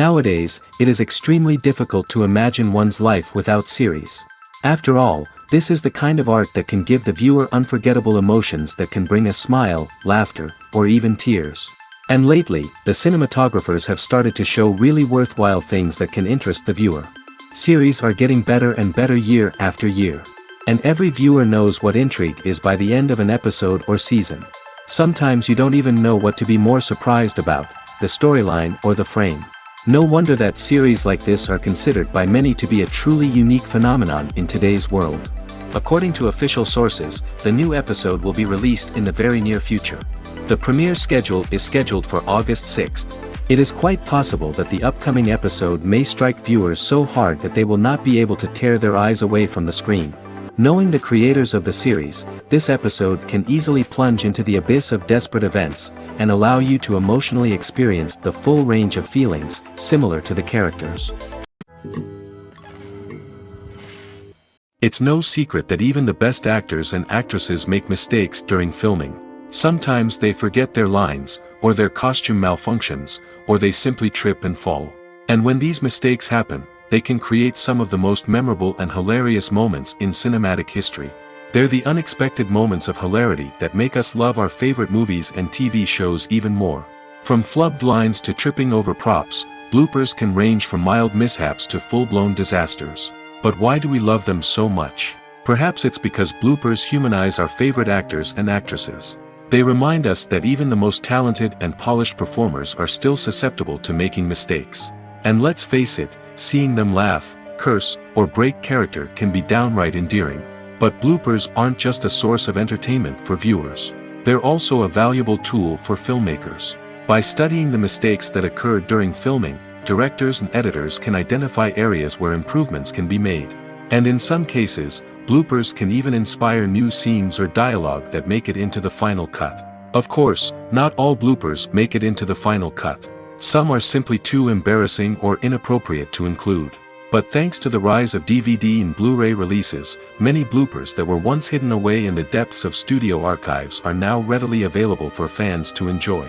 Nowadays, it is extremely difficult to imagine one's life without series. After all, this is the kind of art that can give the viewer unforgettable emotions that can bring a smile, laughter, or even tears. And lately, the cinematographers have started to show really worthwhile things that can interest the viewer. Series are getting better and better year after year. And every viewer knows what intrigue is by the end of an episode or season. Sometimes you don't even know what to be more surprised about, the storyline or the frame. No wonder that series like this are considered by many to be a truly unique phenomenon in today's world. According to official sources, the new episode will be released in the very near future. The premiere schedule is scheduled for August 6th. It is quite possible that the upcoming episode may strike viewers so hard that they will not be able to tear their eyes away from the screen. Knowing the creators of the series, this episode can easily plunge into the abyss of desperate events, and allow you to emotionally experience the full range of feelings, similar to the characters. It's no secret that even the best actors and actresses make mistakes during filming. Sometimes they forget their lines, or their costume malfunctions, or they simply trip and fall. And when these mistakes happen, they can create some of the most memorable and hilarious moments in cinematic history. They're the unexpected moments of hilarity that make us love our favorite movies and TV shows even more. From flubbed lines to tripping over props, bloopers can range from mild mishaps to full-blown disasters. But why do we love them so much? Perhaps it's because bloopers humanize our favorite actors and actresses. They remind us that even the most talented and polished performers are still susceptible to making mistakes. And let's face it, seeing them laugh, curse, or break character can be downright endearing. But bloopers aren't just a source of entertainment for viewers. They're also a valuable tool for filmmakers. By studying the mistakes that occurred during filming, directors and editors can identify areas where improvements can be made. And in some cases, bloopers can even inspire new scenes or dialogue that make it into the final cut. Of course, not all bloopers make it into the final cut. Some are simply too embarrassing or inappropriate to include. But thanks to the rise of DVD and Blu-ray releases, many bloopers that were once hidden away in the depths of studio archives are now readily available for fans to enjoy.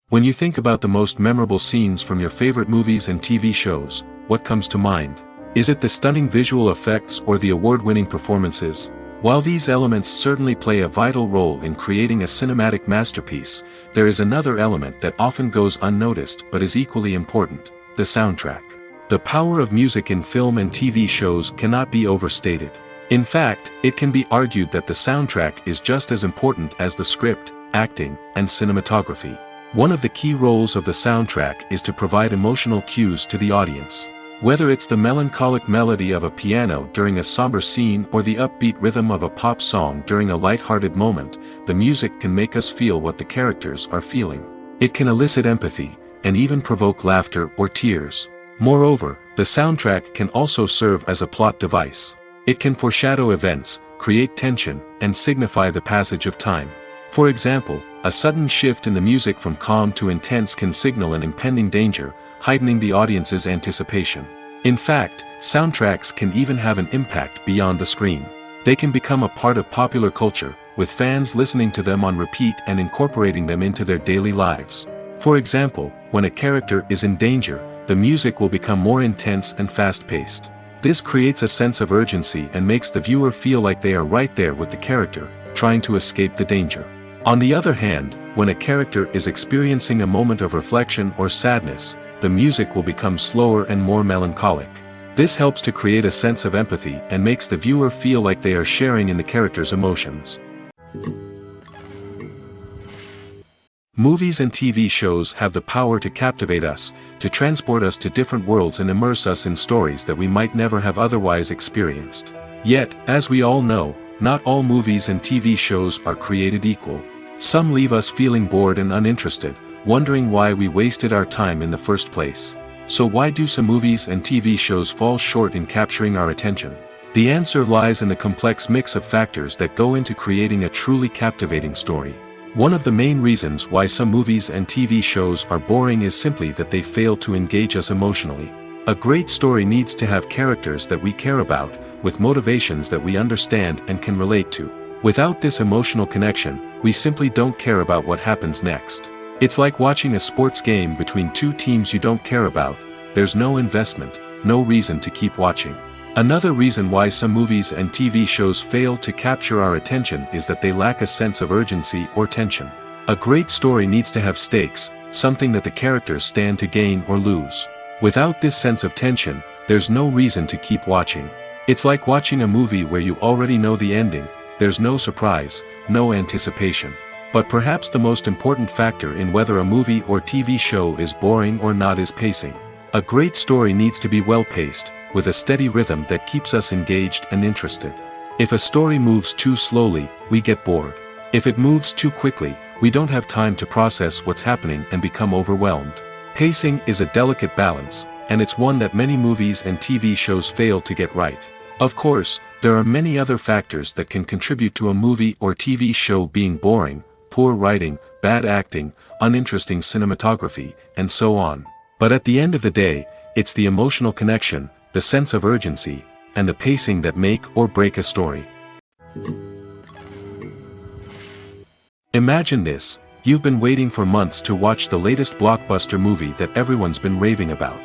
When you think about the most memorable scenes from your favorite movies and TV shows, what comes to mind? Is it the stunning visual effects or the award-winning performances? While these elements certainly play a vital role in creating a cinematic masterpiece, there is another element that often goes unnoticed but is equally important: the soundtrack. The power of music in film and TV shows cannot be overstated. In fact, it can be argued that the soundtrack is just as important as the script, acting, and cinematography. One of the key roles of the soundtrack is to provide emotional cues to the audience. Whether it's the melancholic melody of a piano during a somber scene or the upbeat rhythm of a pop song during a light-hearted moment, the music can make us feel what the characters are feeling. It can elicit empathy, and even provoke laughter or tears. Moreover, the soundtrack can also serve as a plot device. It can foreshadow events, create tension, and signify the passage of time. For example, a sudden shift in the music from calm to intense can signal an impending danger, heightening the audience's anticipation. In fact, soundtracks can even have an impact beyond the screen. They can become a part of popular culture, with fans listening to them on repeat and incorporating them into their daily lives. For example, when a character is in danger, the music will become more intense and fast-paced. This creates a sense of urgency and makes the viewer feel like they are right there with the character, trying to escape the danger. On the other hand, when a character is experiencing a moment of reflection or sadness, the music will become slower and more melancholic. This helps to create a sense of empathy and makes the viewer feel like they are sharing in the character's emotions. Movies and TV shows have the power to captivate us, to transport us to different worlds and immerse us in stories that we might never have otherwise experienced. Yet, as we all know, not all movies and TV shows are created equal. Some leave us feeling bored and uninterested, wondering why we wasted our time in the first place. So why do some movies and TV shows fall short in capturing our attention? The answer lies in the complex mix of factors that go into creating a truly captivating story. One of the main reasons why some movies and TV shows are boring is simply that they fail to engage us emotionally. A great story needs to have characters that we care about, with motivations that we understand and can relate to. Without this emotional connection, we simply don't care about what happens next. It's like watching a sports game between two teams you don't care about. There's no investment, no reason to keep watching. Another reason why some movies and TV shows fail to capture our attention is that they lack a sense of urgency or tension. A great story needs to have stakes, something that the characters stand to gain or lose. Without this sense of tension, there's no reason to keep watching. It's like watching a movie where you already know the ending. There's no surprise, no anticipation. But perhaps the most important factor in whether a movie or TV show is boring or not is pacing. A great story needs to be well-paced, with a steady rhythm that keeps us engaged and interested. If a story moves too slowly, we get bored. If it moves too quickly, we don't have time to process what's happening and become overwhelmed. Pacing is a delicate balance, and it's one that many movies and TV shows fail to get right. Of course, there are many other factors that can contribute to a movie or TV show being boring: poor writing, bad acting, uninteresting cinematography, and so on. But at the end of the day, it's the emotional connection, the sense of urgency, and the pacing that make or break a story. Imagine this: you've been waiting for months to watch the latest blockbuster movie that everyone's been raving about.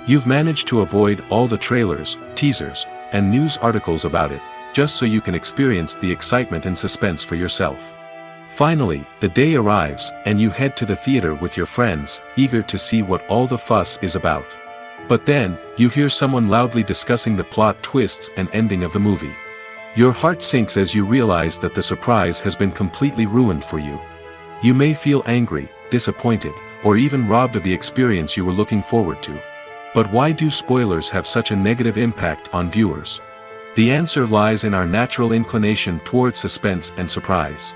You've managed to avoid all the trailers, teasers, and news articles about it, just so you can experience the excitement and suspense for yourself. Finally, the day arrives, and you head to the theater with your friends, eager to see what all the fuss is about. But then, you hear someone loudly discussing the plot twists and ending of the movie. Your heart sinks as you realize that the surprise has been completely ruined for you. You may feel angry, disappointed, or even robbed of the experience you were looking forward to. But why do spoilers have such a negative impact on viewers? The answer lies in our natural inclination toward suspense and surprise.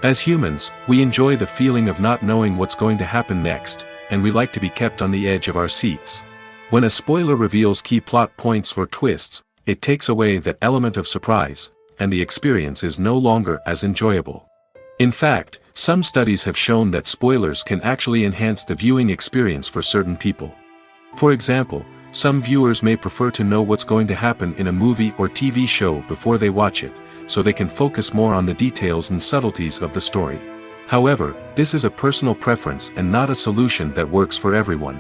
As humans, we enjoy the feeling of not knowing what's going to happen next, and we like to be kept on the edge of our seats. When a spoiler reveals key plot points or twists, it takes away that element of surprise, and the experience is no longer as enjoyable. In fact, some studies have shown that spoilers can actually enhance the viewing experience for certain people. For example, some viewers may prefer to know what's going to happen in a movie or TV show before they watch it, so they can focus more on the details and subtleties of the story. However, this is a personal preference and not a solution that works for everyone.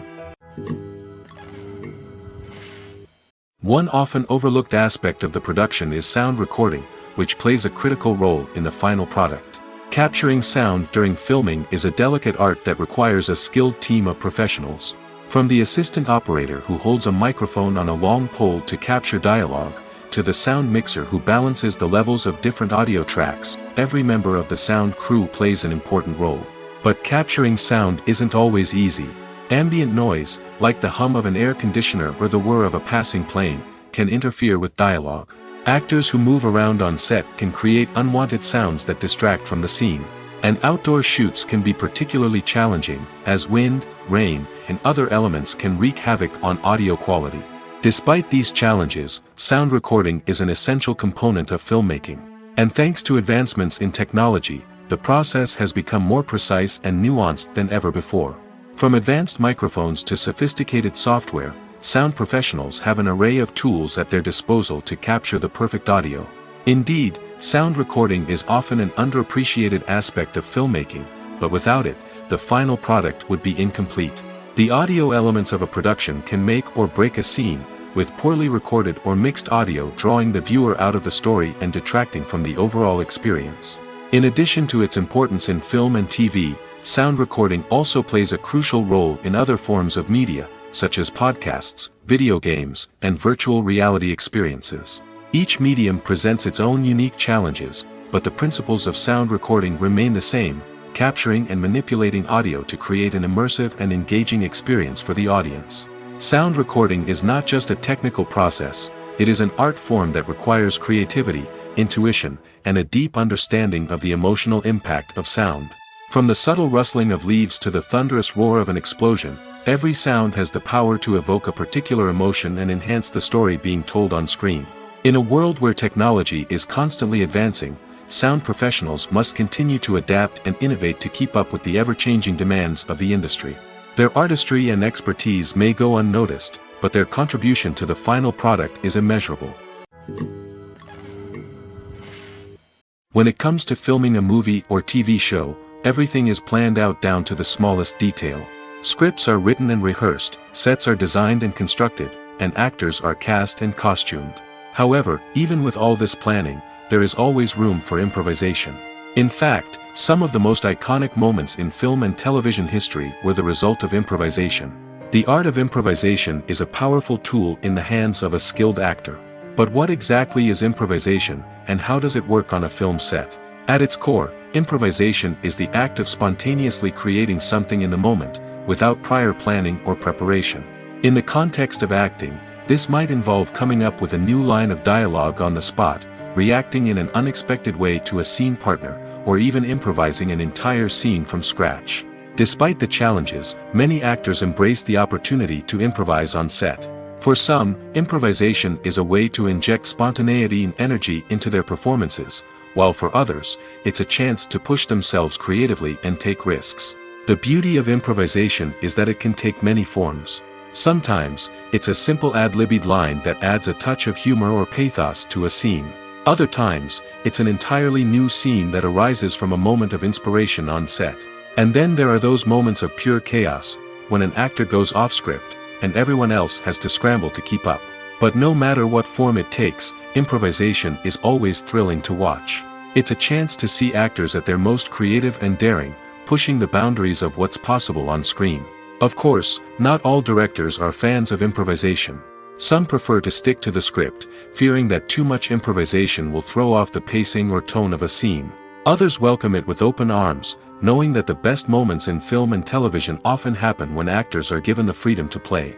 One often overlooked aspect of the production is sound recording, which plays a critical role in the final product. Capturing sound during filming is a delicate art that requires a skilled team of professionals. From the assistant operator who holds a microphone on a long pole to capture dialogue, to the sound mixer who balances the levels of different audio tracks, every member of the sound crew plays an important role. But capturing sound isn't always easy. Ambient noise, like the hum of an air conditioner or the whir of a passing plane, can interfere with dialogue. Actors who move around on set can create unwanted sounds that distract from the scene. And outdoor shoots can be particularly challenging, as wind, rain, and other elements can wreak havoc on audio quality. Despite these challenges, sound recording is an essential component of filmmaking. And thanks to advancements in technology, the process has become more precise and nuanced than ever before. From advanced microphones to sophisticated software, sound professionals have an array of tools at their disposal to capture the perfect audio. Indeed, sound recording is often an underappreciated aspect of filmmaking, but without it, the final product would be incomplete. The audio elements of a production can make or break a scene, with poorly recorded or mixed audio drawing the viewer out of the story and detracting from the overall experience. In addition to its importance in film and TV, sound recording also plays a crucial role in other forms of media, such as podcasts, video games, and virtual reality experiences. Each medium presents its own unique challenges, but the principles of sound recording remain the same: capturing and manipulating audio to create an immersive and engaging experience for the audience. Sound recording is not just a technical process, it is an art form that requires creativity, intuition, and a deep understanding of the emotional impact of sound. From the subtle rustling of leaves to the thunderous roar of an explosion, every sound has the power to evoke a particular emotion and enhance the story being told on screen. In a world where technology is constantly advancing, sound professionals must continue to adapt and innovate to keep up with the ever-changing demands of the industry. Their artistry and expertise may go unnoticed, but their contribution to the final product is immeasurable. When it comes to filming a movie or TV show, everything is planned out down to the smallest detail. Scripts are written and rehearsed, sets are designed and constructed, and actors are cast and costumed. However, even with all this planning, there is always room for improvisation. In fact, some of the most iconic moments in film and television history were the result of improvisation. The art of improvisation is a powerful tool in the hands of a skilled actor. But what exactly is improvisation, and how does it work on a film set? At its core, improvisation is the act of spontaneously creating something in the moment, without prior planning or preparation. In the context of acting, this might involve coming up with a new line of dialogue on the spot, reacting in an unexpected way to a scene partner, or even improvising an entire scene from scratch. Despite the challenges, many actors embrace the opportunity to improvise on set. For some, improvisation is a way to inject spontaneity and energy into their performances, while for others, it's a chance to push themselves creatively and take risks. The beauty of improvisation is that it can take many forms. Sometimes, it's a simple ad-libbed line that adds a touch of humor or pathos to a scene. Other times, it's an entirely new scene that arises from a moment of inspiration on set. And then there are those moments of pure chaos, when an actor goes off script, and everyone else has to scramble to keep up. But no matter what form it takes, improvisation is always thrilling to watch. It's a chance to see actors at their most creative and daring, pushing the boundaries of what's possible on screen. Of course, not all directors are fans of improvisation. Some prefer to stick to the script, fearing that too much improvisation will throw off the pacing or tone of a scene. Others welcome it with open arms, knowing that the best moments in film and television often happen when actors are given the freedom to play.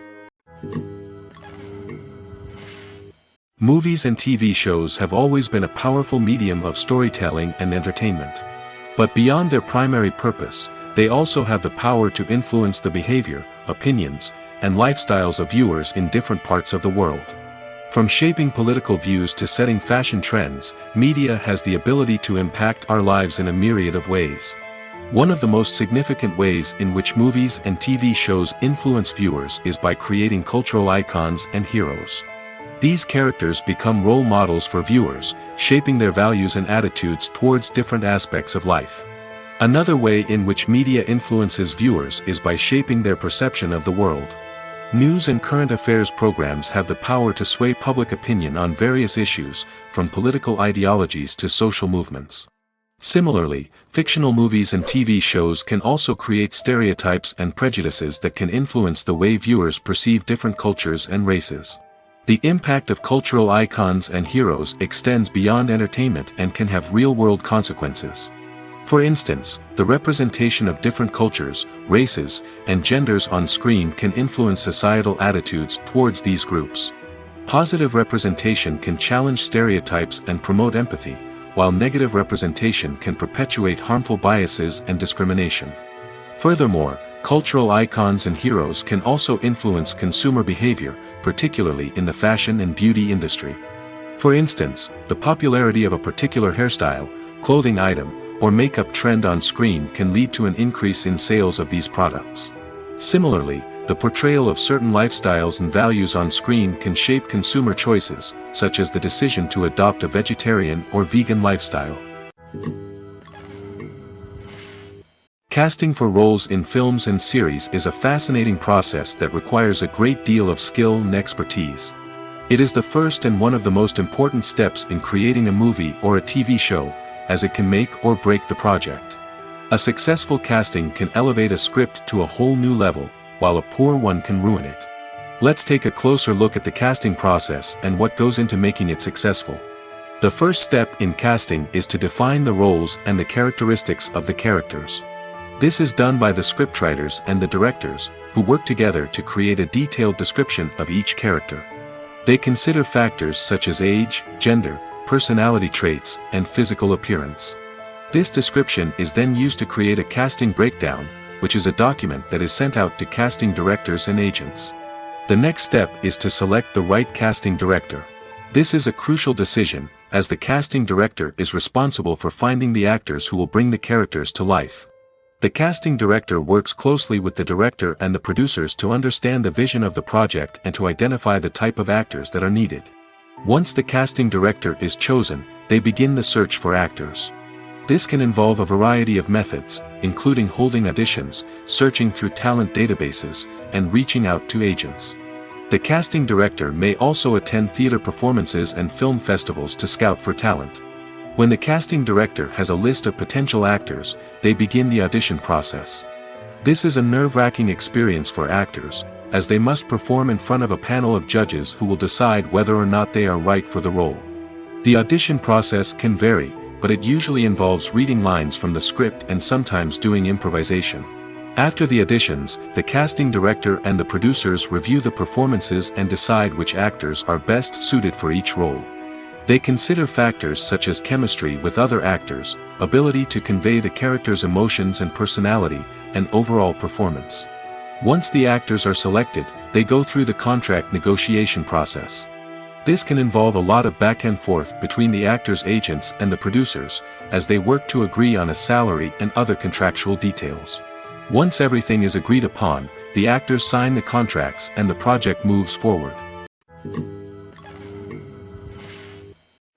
Movies and TV shows have always been a powerful medium of storytelling and entertainment. But beyond their primary purpose, they also have the power to influence the behavior, opinions, and lifestyles of viewers in different parts of the world. From shaping political views to setting fashion trends, media has the ability to impact our lives in a myriad of ways. One of the most significant ways in which movies and TV shows influence viewers is by creating cultural icons and heroes. These characters become role models for viewers, shaping their values and attitudes towards different aspects of life. Another way in which media influences viewers is by shaping their perception of the world. News and current affairs programs have the power to sway public opinion on various issues, from political ideologies to social movements. Similarly, fictional movies and TV shows can also create stereotypes and prejudices that can influence the way viewers perceive different cultures and races. The impact of cultural icons and heroes extends beyond entertainment and can have real-world consequences. For instance, the representation of different cultures, races, and genders on screen can influence societal attitudes towards these groups. Positive representation can challenge stereotypes and promote empathy, while negative representation can perpetuate harmful biases and discrimination. Furthermore, cultural icons and heroes can also influence consumer behavior, particularly in the fashion and beauty industry. For instance, the popularity of a particular hairstyle, clothing item, or makeup trend on screen can lead to an increase in sales of these products. Similarly, the portrayal of certain lifestyles and values on screen can shape consumer choices, such as the decision to adopt a vegetarian or vegan lifestyle. Casting for roles in films and series is a fascinating process that requires a great deal of skill and expertise. It is the first and one of the most important steps in creating a movie or a TV show, as it can make or break the project. A successful casting can elevate a script to a whole new level, while a poor one can ruin it. Let's take a closer look at the casting process and what goes into making it successful. The first step in casting is to define the roles and the characteristics of the characters. This is done by the scriptwriters and the directors, who work together to create a detailed description of each character. They consider factors such as age, gender, personality traits, and physical appearance. This description is then used to create a casting breakdown, which is a document that is sent out to casting directors and agents. The next step is to select the right casting director. This is a crucial decision, as the casting director is responsible for finding the actors who will bring the characters to life. The casting director works closely with the director and the producers to understand the vision of the project and to identify the type of actors that are needed. Once the casting director is chosen, they begin the search for actors. This can involve a variety of methods, including holding auditions, searching through talent databases, and reaching out to agents. The casting director may also attend theater performances and film festivals to scout for talent. When the casting director has a list of potential actors, they begin the audition process. This is a nerve-wracking experience for actors, as they must perform in front of a panel of judges who will decide whether or not they are right for the role. The audition process can vary, but it usually involves reading lines from the script and sometimes doing improvisation. After the auditions, the casting director and the producers review the performances and decide which actors are best suited for each role. They consider factors such as chemistry with other actors, ability to convey the character's emotions and personality, and overall performance. Once the actors are selected, they go through the contract negotiation process. This can involve a lot of back and forth between the actors' agents and the producers, as they work to agree on a salary and other contractual details. Once everything is agreed upon, the actors sign the contracts and the project moves forward.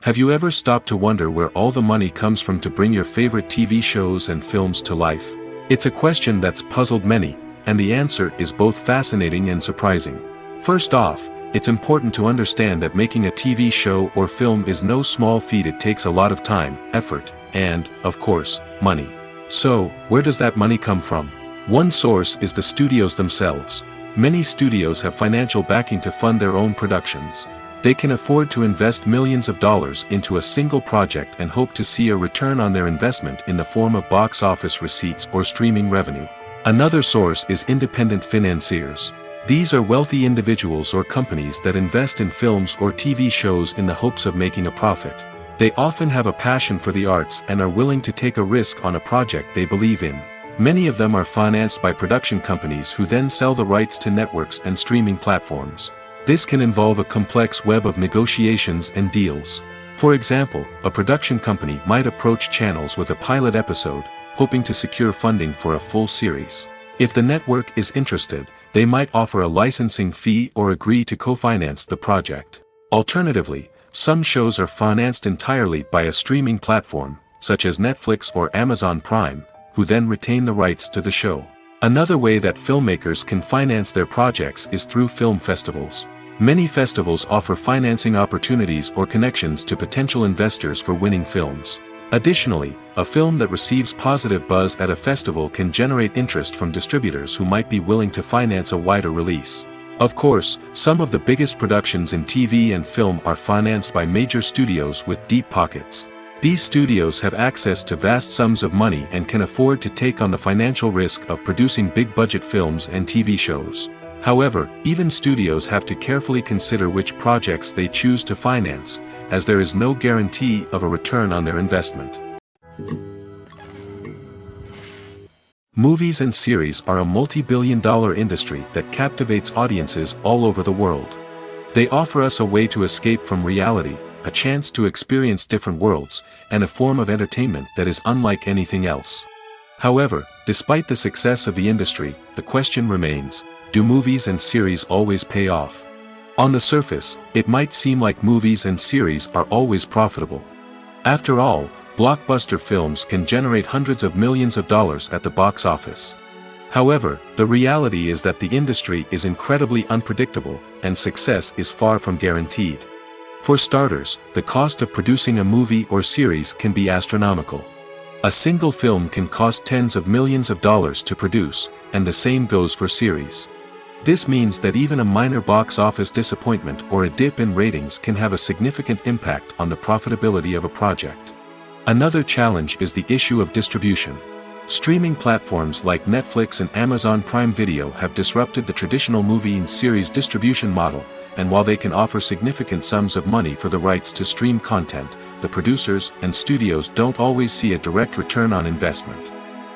Have you ever stopped to wonder where all the money comes from to bring your favorite TV shows and films to life? It's a question that's puzzled many, and the answer is both fascinating and surprising. First off, it's important to understand that making a TV show or film is no small feat. It takes a lot of time, effort, and, of course, money. So, where does that money come from? One source is the studios themselves. Many studios have financial backing to fund their own productions. They can afford to invest millions of dollars into a single project and hope to see a return on their investment in the form of box office receipts or streaming revenue. Another source is independent financiers. These are wealthy individuals or companies that invest in films or TV shows in the hopes of making a profit. They often have a passion for the arts and are willing to take a risk on a project they believe in. Many of them are financed by production companies who then sell the rights to networks and streaming platforms. This can involve a complex web of negotiations and deals. For example, a production company might approach channels with a pilot episode, hoping to secure funding for a full series. If the network is interested, they might offer a licensing fee or agree to co-finance the project. Alternatively, some shows are financed entirely by a streaming platform, such as Netflix or Amazon Prime, who then retain the rights to the show. Another way that filmmakers can finance their projects is through film festivals. Many festivals offer financing opportunities or connections to potential investors for winning films. Additionally, a film that receives positive buzz at a festival can generate interest from distributors who might be willing to finance a wider release. Of course, some of the biggest productions in TV and film are financed by major studios with deep pockets. These studios have access to vast sums of money and can afford to take on the financial risk of producing big-budget films and TV shows. However, even studios have to carefully consider which projects they choose to finance, as there is no guarantee of a return on their investment. Movies and series are a multi-billion-dollar industry that captivates audiences all over the world. They offer us a way to escape from reality, a chance to experience different worlds, and a form of entertainment that is unlike anything else. However, despite the success of the industry, the question remains, do movies and series always pay off? On the surface, it might seem like movies and series are always profitable. After all, blockbuster films can generate hundreds of millions of dollars at the box office. However, the reality is that the industry is incredibly unpredictable, and success is far from guaranteed. For starters, the cost of producing a movie or series can be astronomical. A single film can cost tens of millions of dollars to produce, and the same goes for series. This means that even a minor box office disappointment or a dip in ratings can have a significant impact on the profitability of a project. Another challenge is the issue of distribution. Streaming platforms like Netflix and Amazon Prime Video have disrupted the traditional movie and series distribution model, and while they can offer significant sums of money for the rights to stream content, the producers and studios don't always see a direct return on investment.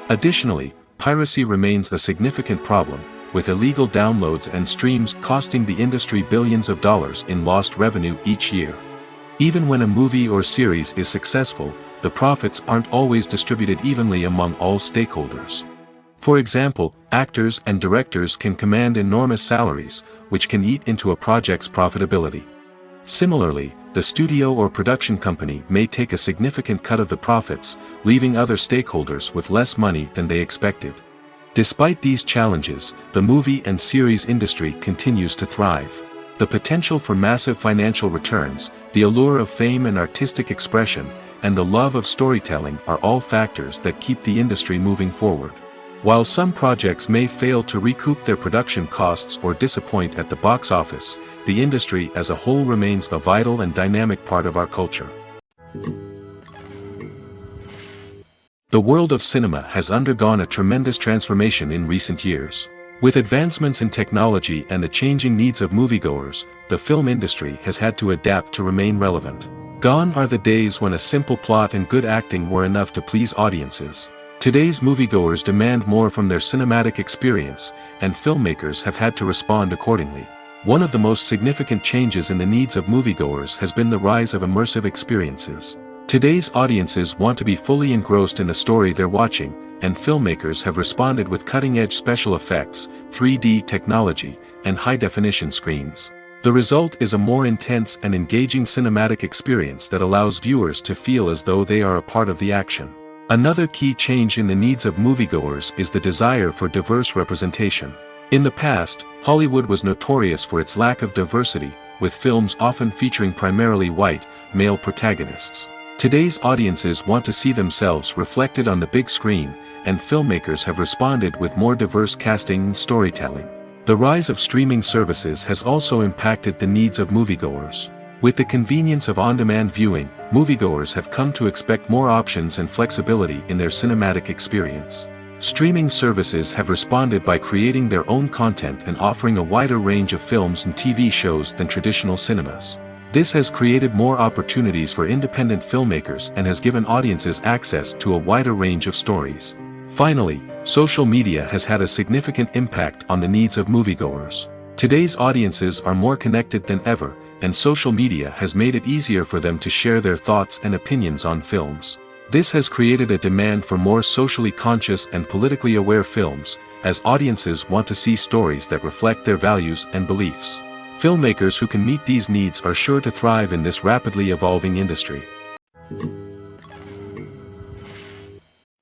Additionally, piracy remains a significant problem, with illegal downloads and streams costing the industry billions of dollars in lost revenue each year. Even when a movie or series is successful, the profits aren't always distributed evenly among all stakeholders. For example, actors and directors can command enormous salaries, which can eat into a project's profitability. Similarly, the studio or production company may take a significant cut of the profits, leaving other stakeholders with less money than they expected. Despite these challenges, the movie and series industry continues to thrive. The potential for massive financial returns, the allure of fame and artistic expression, and the love of storytelling are all factors that keep the industry moving forward. While some projects may fail to recoup their production costs or disappoint at the box office, the industry as a whole remains a vital and dynamic part of our culture. The world of cinema has undergone a tremendous transformation in recent years. With advancements in technology and the changing needs of moviegoers, the film industry has had to adapt to remain relevant. Gone are the days when a simple plot and good acting were enough to please audiences. Today's moviegoers demand more from their cinematic experience, and filmmakers have had to respond accordingly. One of the most significant changes in the needs of moviegoers has been the rise of immersive experiences. Today's audiences want to be fully engrossed in the story they're watching, and filmmakers have responded with cutting-edge special effects, 3D technology, and high-definition screens. The result is a more intense and engaging cinematic experience that allows viewers to feel as though they are a part of the action. Another key change in the needs of moviegoers is the desire for diverse representation. In the past, Hollywood was notorious for its lack of diversity, with films often featuring primarily white, male protagonists. Today's audiences want to see themselves reflected on the big screen, and filmmakers have responded with more diverse casting and storytelling. The rise of streaming services has also impacted the needs of moviegoers. With the convenience of on-demand viewing, moviegoers have come to expect more options and flexibility in their cinematic experience. Streaming services have responded by creating their own content and offering a wider range of films and TV shows than traditional cinemas. This has created more opportunities for independent filmmakers and has given audiences access to a wider range of stories. Finally, social media has had a significant impact on the needs of moviegoers. Today's audiences are more connected than ever, and social media has made it easier for them to share their thoughts and opinions on films. This has created a demand for more socially conscious and politically aware films, as audiences want to see stories that reflect their values and beliefs. Filmmakers who can meet these needs are sure to thrive in this rapidly evolving industry.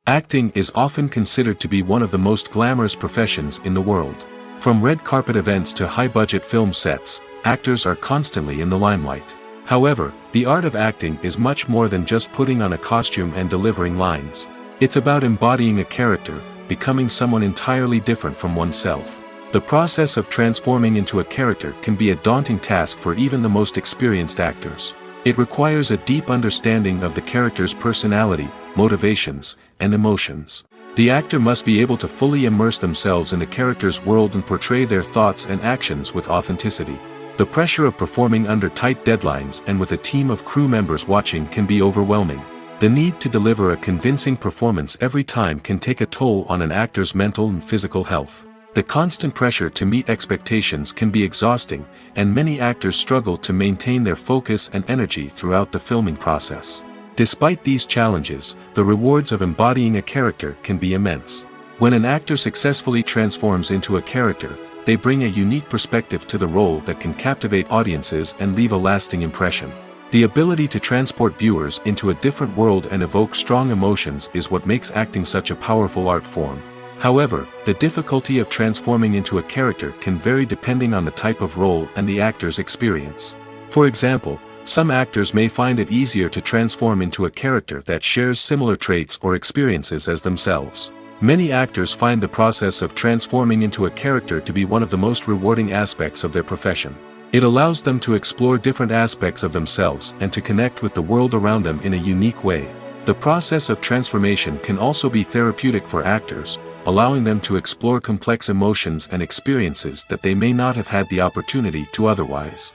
Acting is often considered to be one of the most glamorous professions in the world. From red carpet events to high-budget film sets, actors are constantly in the limelight. However, the art of acting is much more than just putting on a costume and delivering lines. It's about embodying a character, becoming someone entirely different from oneself. The process of transforming into a character can be a daunting task for even the most experienced actors. It requires a deep understanding of the character's personality, motivations, and emotions. The actor must be able to fully immerse themselves in the character's world and portray their thoughts and actions with authenticity. The pressure of performing under tight deadlines and with a team of crew members watching can be overwhelming. The need to deliver a convincing performance every time can take a toll on an actor's mental and physical health. The constant pressure to meet expectations can be exhausting, and many actors struggle to maintain their focus and energy throughout the filming process. Despite these challenges, the rewards of embodying a character can be immense. When an actor successfully transforms into a character, they bring a unique perspective to the role that can captivate audiences and leave a lasting impression. The ability to transport viewers into a different world and evoke strong emotions is what makes acting such a powerful art form. However, the difficulty of transforming into a character can vary depending on the type of role and the actor's experience. For example, some actors may find it easier to transform into a character that shares similar traits or experiences as themselves. Many actors find the process of transforming into a character to be one of the most rewarding aspects of their profession. It allows them to explore different aspects of themselves and to connect with the world around them in a unique way. The process of transformation can also be therapeutic for actors, allowing them to explore complex emotions and experiences that they may not have had the opportunity to otherwise.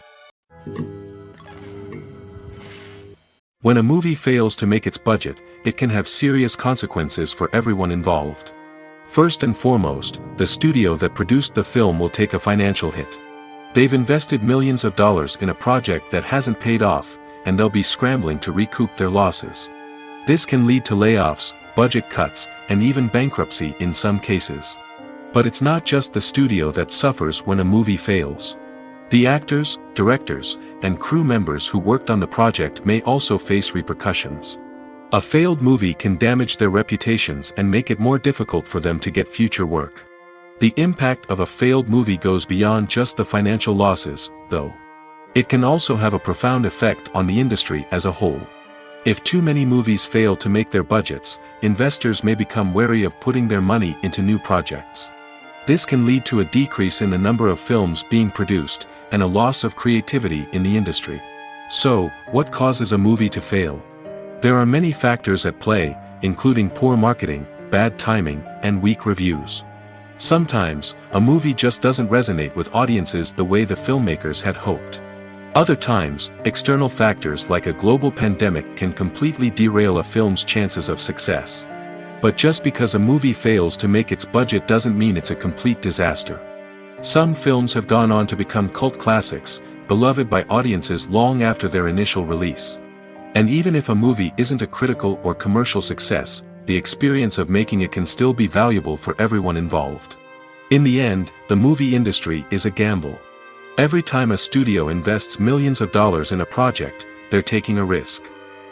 When a movie fails to make its budget, it can have serious consequences for everyone involved. First and foremost, the studio that produced the film will take a financial hit. They've invested millions of dollars in a project that hasn't paid off, and they'll be scrambling to recoup their losses. This can lead to layoffs, budget cuts, and even bankruptcy in some cases. But it's not just the studio that suffers when a movie fails. The actors, directors, and crew members who worked on the project may also face repercussions. A failed movie can damage their reputations and make it more difficult for them to get future work. The impact of a failed movie goes beyond just the financial losses, though. It can also have a profound effect on the industry as a whole. If too many movies fail to make their budgets, investors may become wary of putting their money into new projects. This can lead to a decrease in the number of films being produced, and a loss of creativity in the industry. So, what causes a movie to fail? There are many factors at play, including poor marketing, bad timing, and weak reviews. Sometimes, a movie just doesn't resonate with audiences the way the filmmakers had hoped. Other times, external factors like a global pandemic can completely derail a film's chances of success. But just because a movie fails to make its budget doesn't mean it's a complete disaster. Some films have gone on to become cult classics, beloved by audiences long after their initial release. And even if a movie isn't a critical or commercial success, the experience of making it can still be valuable for everyone involved. In the end, the movie industry is a gamble. Every time a studio invests millions of dollars in a project, they're taking a risk.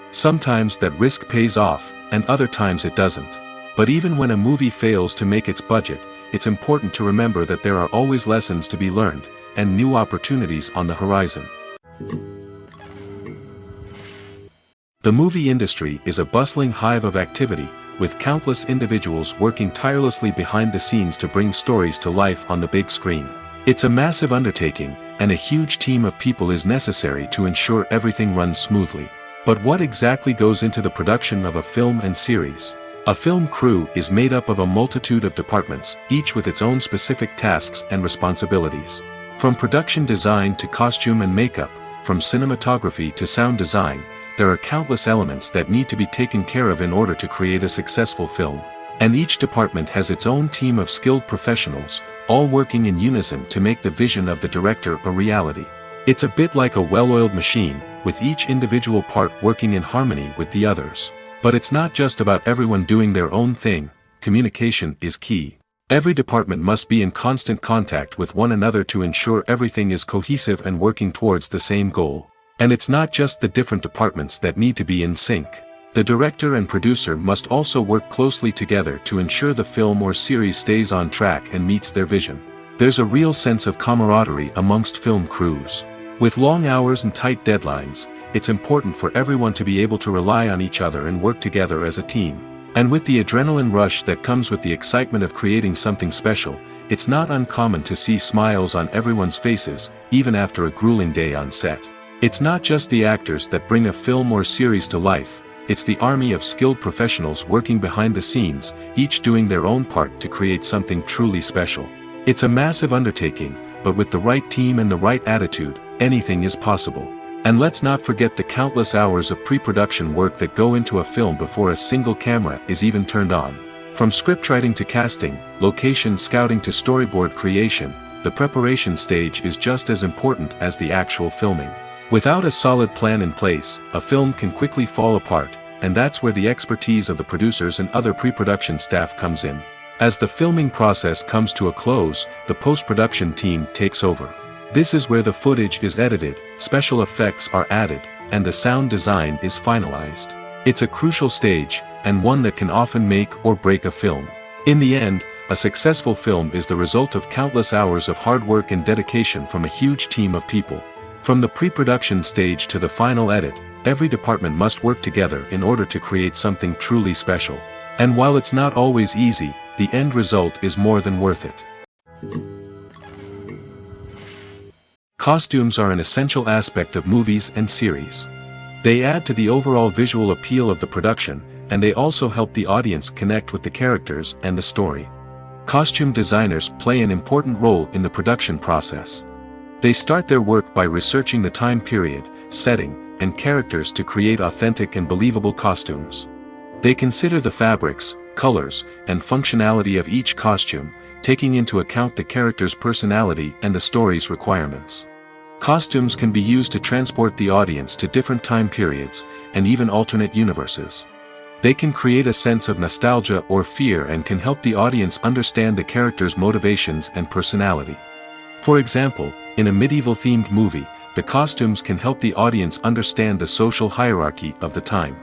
Sometimes that risk pays off, and other times it doesn't. But even when a movie fails to make its budget, it's important to remember that there are always lessons to be learned, and new opportunities on the horizon. The movie industry is a bustling hive of activity, with countless individuals working tirelessly behind the scenes to bring stories to life on the big screen. It's a massive undertaking, and a huge team of people is necessary to ensure everything runs smoothly. But what exactly goes into the production of a film and series? A film crew is made up of a multitude of departments, each with its own specific tasks and responsibilities. From production design to costume and makeup, from cinematography to sound design, there are countless elements that need to be taken care of in order to create a successful film. And each department has its own team of skilled professionals, all working in unison to make the vision of the director a reality. It's a bit like a well-oiled machine, with each individual part working in harmony with the others. But it's not just about everyone doing their own thing. Communication is key. Every department must be in constant contact with one another to ensure everything is cohesive and working towards the same goal. And it's not just the different departments that need to be in sync. The director and producer must also work closely together to ensure the film or series stays on track and meets their vision. There's a real sense of camaraderie amongst film crews. With long hours and tight deadlines, it's important for everyone to be able to rely on each other and work together as a team. And with the adrenaline rush that comes with the excitement of creating something special, it's not uncommon to see smiles on everyone's faces, even after a grueling day on set. It's not just the actors that bring a film or series to life, it's the army of skilled professionals working behind the scenes, each doing their own part to create something truly special. It's a massive undertaking, but with the right team and the right attitude, anything is possible. And let's not forget the countless hours of pre-production work that go into a film before a single camera is even turned on. From scriptwriting to casting, location scouting to storyboard creation, the preparation stage is just as important as the actual filming. Without a solid plan in place, a film can quickly fall apart, and that's where the expertise of the producers and other pre-production staff comes in. As the filming process comes to a close, the post-production team takes over. This is where the footage is edited, special effects are added, and the sound design is finalized. It's a crucial stage, and one that can often make or break a film. In the end, a successful film is the result of countless hours of hard work and dedication from a huge team of people. From the pre-production stage to the final edit, every department must work together in order to create something truly special. And while it's not always easy, the end result is more than worth it. Costumes are an essential aspect of movies and series. They add to the overall visual appeal of the production, and they also help the audience connect with the characters and the story. Costume designers play an important role in the production process. They start their work by researching the time period, setting, and characters to create authentic and believable costumes. They consider the fabrics, colors, and functionality of each costume, taking into account the character's personality and the story's requirements. Costumes can be used to transport the audience to different time periods, and even alternate universes. They can create a sense of nostalgia or fear and can help the audience understand the character's motivations and personality. For example, In a medieval-themed movie, the costumes can help the audience understand the social hierarchy of the time.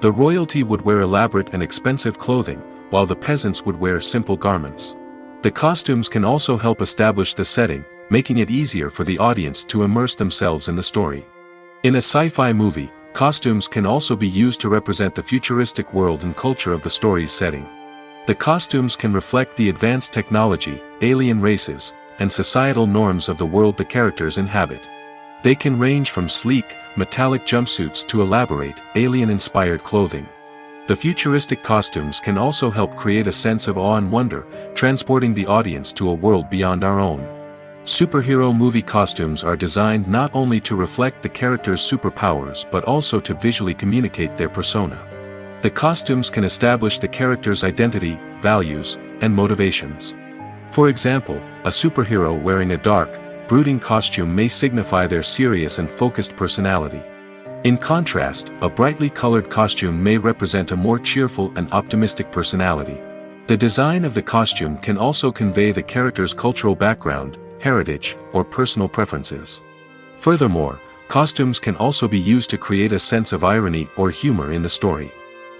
The royalty would wear elaborate and expensive clothing, while the peasants would wear simple garments. The costumes can also help establish the setting, making it easier for the audience to immerse themselves in the story. In a sci-fi movie, costumes can also be used to represent the futuristic world and culture of the story's setting. The costumes can reflect the advanced technology, alien races, and societal norms of the world the characters inhabit. They can range from sleek, metallic jumpsuits to elaborate, alien-inspired clothing. The futuristic costumes can also help create a sense of awe and wonder, transporting the audience to a world beyond our own. Superhero movie costumes are designed not only to reflect the character's superpowers but also to visually communicate their persona. The costumes can establish the character's identity, values, and motivations. For example, a superhero wearing a dark, brooding costume may signify their serious and focused personality. In contrast, a brightly colored costume may represent a more cheerful and optimistic personality. The design of the costume can also convey the character's cultural background, heritage, or personal preferences. Furthermore, costumes can also be used to create a sense of irony or humor in the story.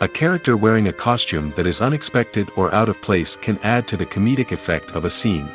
A character wearing a costume that is unexpected or out of place can add to the comedic effect of a scene.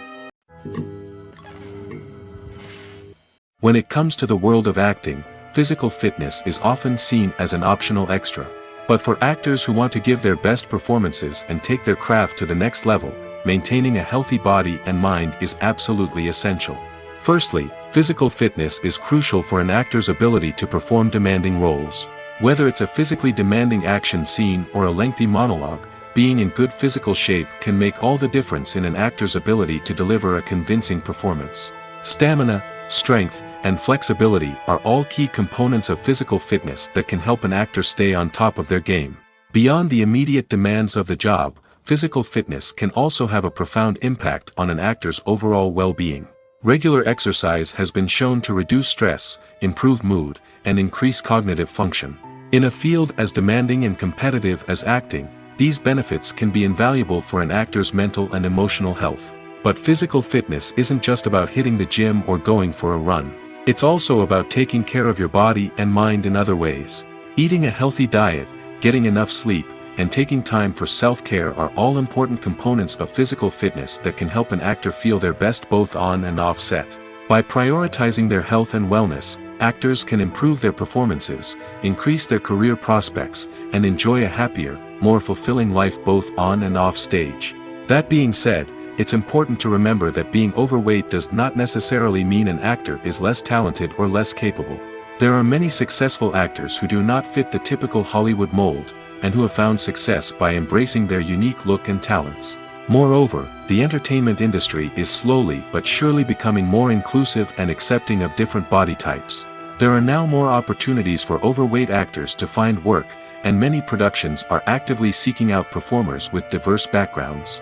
When it comes to the world of acting, physical fitness is often seen as an optional extra. But for actors who want to give their best performances and take their craft to the next level, maintaining a healthy body and mind is absolutely essential. Firstly, physical fitness is crucial for an actor's ability to perform demanding roles. Whether it's a physically demanding action scene or a lengthy monologue, being in good physical shape can make all the difference in an actor's ability to deliver a convincing performance. Stamina, strength, and flexibility are all key components of physical fitness that can help an actor stay on top of their game. Beyond the immediate demands of the job, physical fitness can also have a profound impact on an actor's overall well-being. Regular exercise has been shown to reduce stress, improve mood, and increase cognitive function. In a field as demanding and competitive as acting, these benefits can be invaluable for an actor's mental and emotional health. But physical fitness isn't just about hitting the gym or going for a run. It's also about taking care of your body and mind in other ways. Eating a healthy diet, getting enough sleep, and taking time for self-care are all important components of physical fitness that can help an actor feel their best both on and off set. By prioritizing their health and wellness, actors can improve their performances, increase their career prospects, and enjoy a happier, more fulfilling life both on and off stage. That being said, it's important to remember that being overweight does not necessarily mean an actor is less talented or less capable. There are many successful actors who do not fit the typical Hollywood mold, and who have found success by embracing their unique look and talents. Moreover, the entertainment industry is slowly but surely becoming more inclusive and accepting of different body types. There are now more opportunities for overweight actors to find work, and many productions are actively seeking out performers with diverse backgrounds.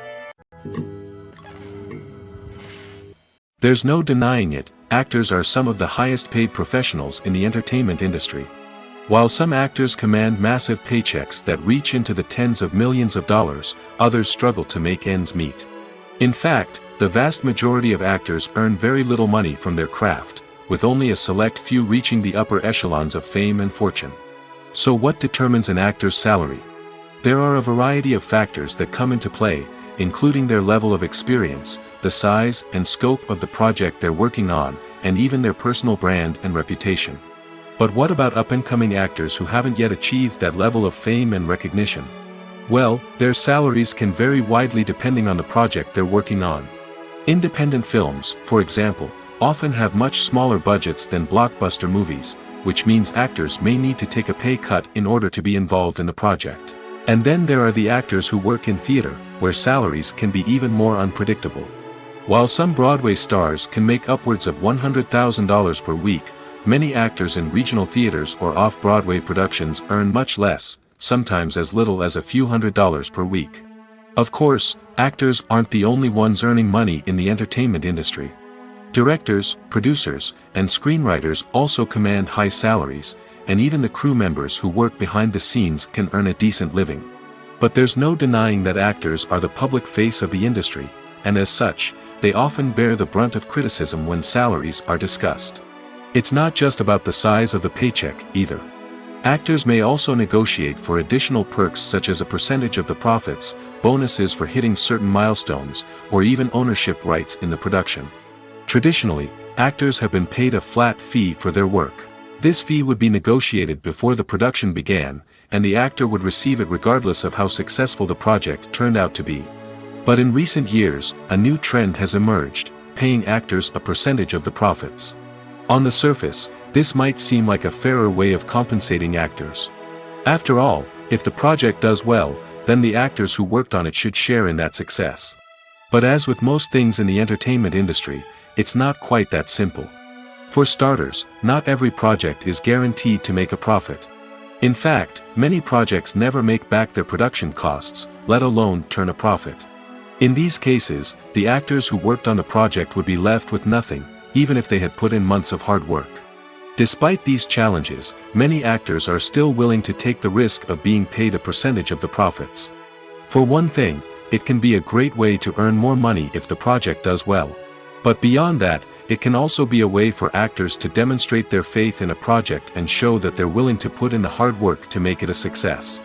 There's no denying it, actors are some of the highest paid professionals in the entertainment industry. While some actors command massive paychecks that reach into the tens of millions of dollars, others struggle to make ends meet. In fact, the vast majority of actors earn very little money from their craft, with only a select few reaching the upper echelons of fame and fortune. So what determines an actor's salary? There are a variety of factors that come into play, including their level of experience, the size and scope of the project they're working on, and even their personal brand and reputation. But what about up-and-coming actors who haven't yet achieved that level of fame and recognition? Well, their salaries can vary widely depending on the project they're working on. Independent films, for example, often have much smaller budgets than blockbuster movies, which means actors may need to take a pay cut in order to be involved in the project. And then there are the actors who work in theater, where salaries can be even more unpredictable. While some Broadway stars can make upwards of $100,000 per week, many actors in regional theaters or off-Broadway productions earn much less, sometimes as little as a few $100s per week. Of course, actors aren't the only ones earning money in the entertainment industry. Directors, producers, and screenwriters also command high salaries, and even the crew members who work behind the scenes can earn a decent living. But there's no denying that actors are the public face of the industry, and as such, they often bear the brunt of criticism when salaries are discussed. It's not just about the size of the paycheck, either. Actors may also negotiate for additional perks such as a percentage of the profits, bonuses for hitting certain milestones, or even ownership rights in the production. Traditionally, actors have been paid a flat fee for their work. This fee would be negotiated before the production began, and the actor would receive it regardless of how successful the project turned out to be. But in recent years, a new trend has emerged, paying actors a percentage of the profits. On the surface, this might seem like a fairer way of compensating actors. After all, if the project does well, then the actors who worked on it should share in that success. But as with most things in the entertainment industry, it's not quite that simple. For starters, not every project is guaranteed to make a profit. In fact, many projects never make back their production costs, let alone turn a profit. In these cases, the actors who worked on the project would be left with nothing, even if they had put in months of hard work. Despite these challenges, many actors are still willing to take the risk of being paid a percentage of the profits. For one thing, it can be a great way to earn more money if the project does well. But beyond that, it can also be a way for actors to demonstrate their faith in a project and show that they're willing to put in the hard work to make it a success.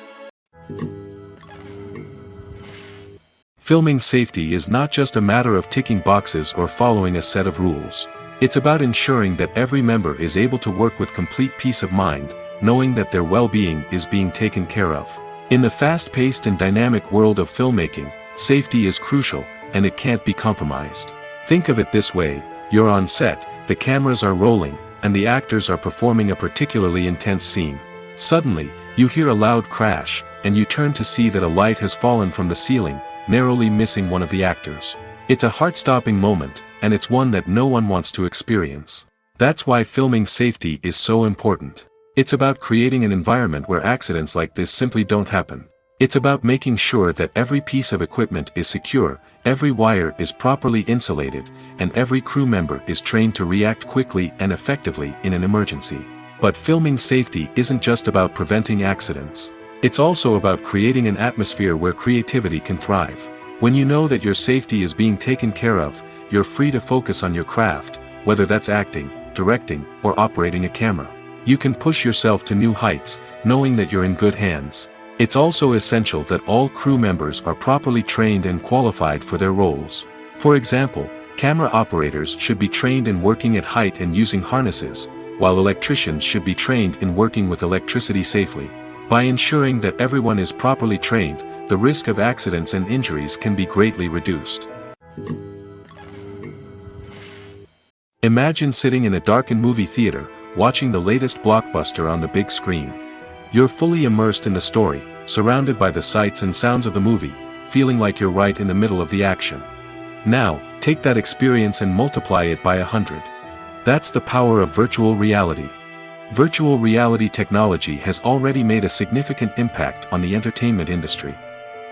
Filming safety is not just a matter of ticking boxes or following a set of rules. It's about ensuring that every member is able to work with complete peace of mind, knowing that their well-being is being taken care of. In the fast-paced and dynamic world of filmmaking, safety is crucial, and it can't be compromised. Think of it this way: you're on set, the cameras are rolling, and the actors are performing a particularly intense scene. Suddenly, you hear a loud crash, and you turn to see that a light has fallen from the ceiling, narrowly missing one of the actors. It's a heart-stopping moment, and it's one that no one wants to experience. That's why filming safety is so important. It's about creating an environment where accidents like this simply don't happen. It's about making sure that every piece of equipment is secure, every wire is properly insulated, and every crew member is trained to react quickly and effectively in an emergency. But filming safety isn't just about preventing accidents. It's also about creating an atmosphere where creativity can thrive. When you know that your safety is being taken care of, you're free to focus on your craft, whether that's acting, directing, or operating a camera. You can push yourself to new heights, knowing that you're in good hands. It's also essential that all crew members are properly trained and qualified for their roles. For example, camera operators should be trained in working at height and using harnesses, while electricians should be trained in working with electricity safely. By ensuring that everyone is properly trained, the risk of accidents and injuries can be greatly reduced. Imagine sitting in a darkened movie theater, watching the latest blockbuster on the big screen. You're fully immersed in the story, surrounded by the sights and sounds of the movie, feeling like you're right in the middle of the action. Now, take that experience and multiply it by 100. That's the power of virtual reality. Virtual reality technology has already made a significant impact on the entertainment industry.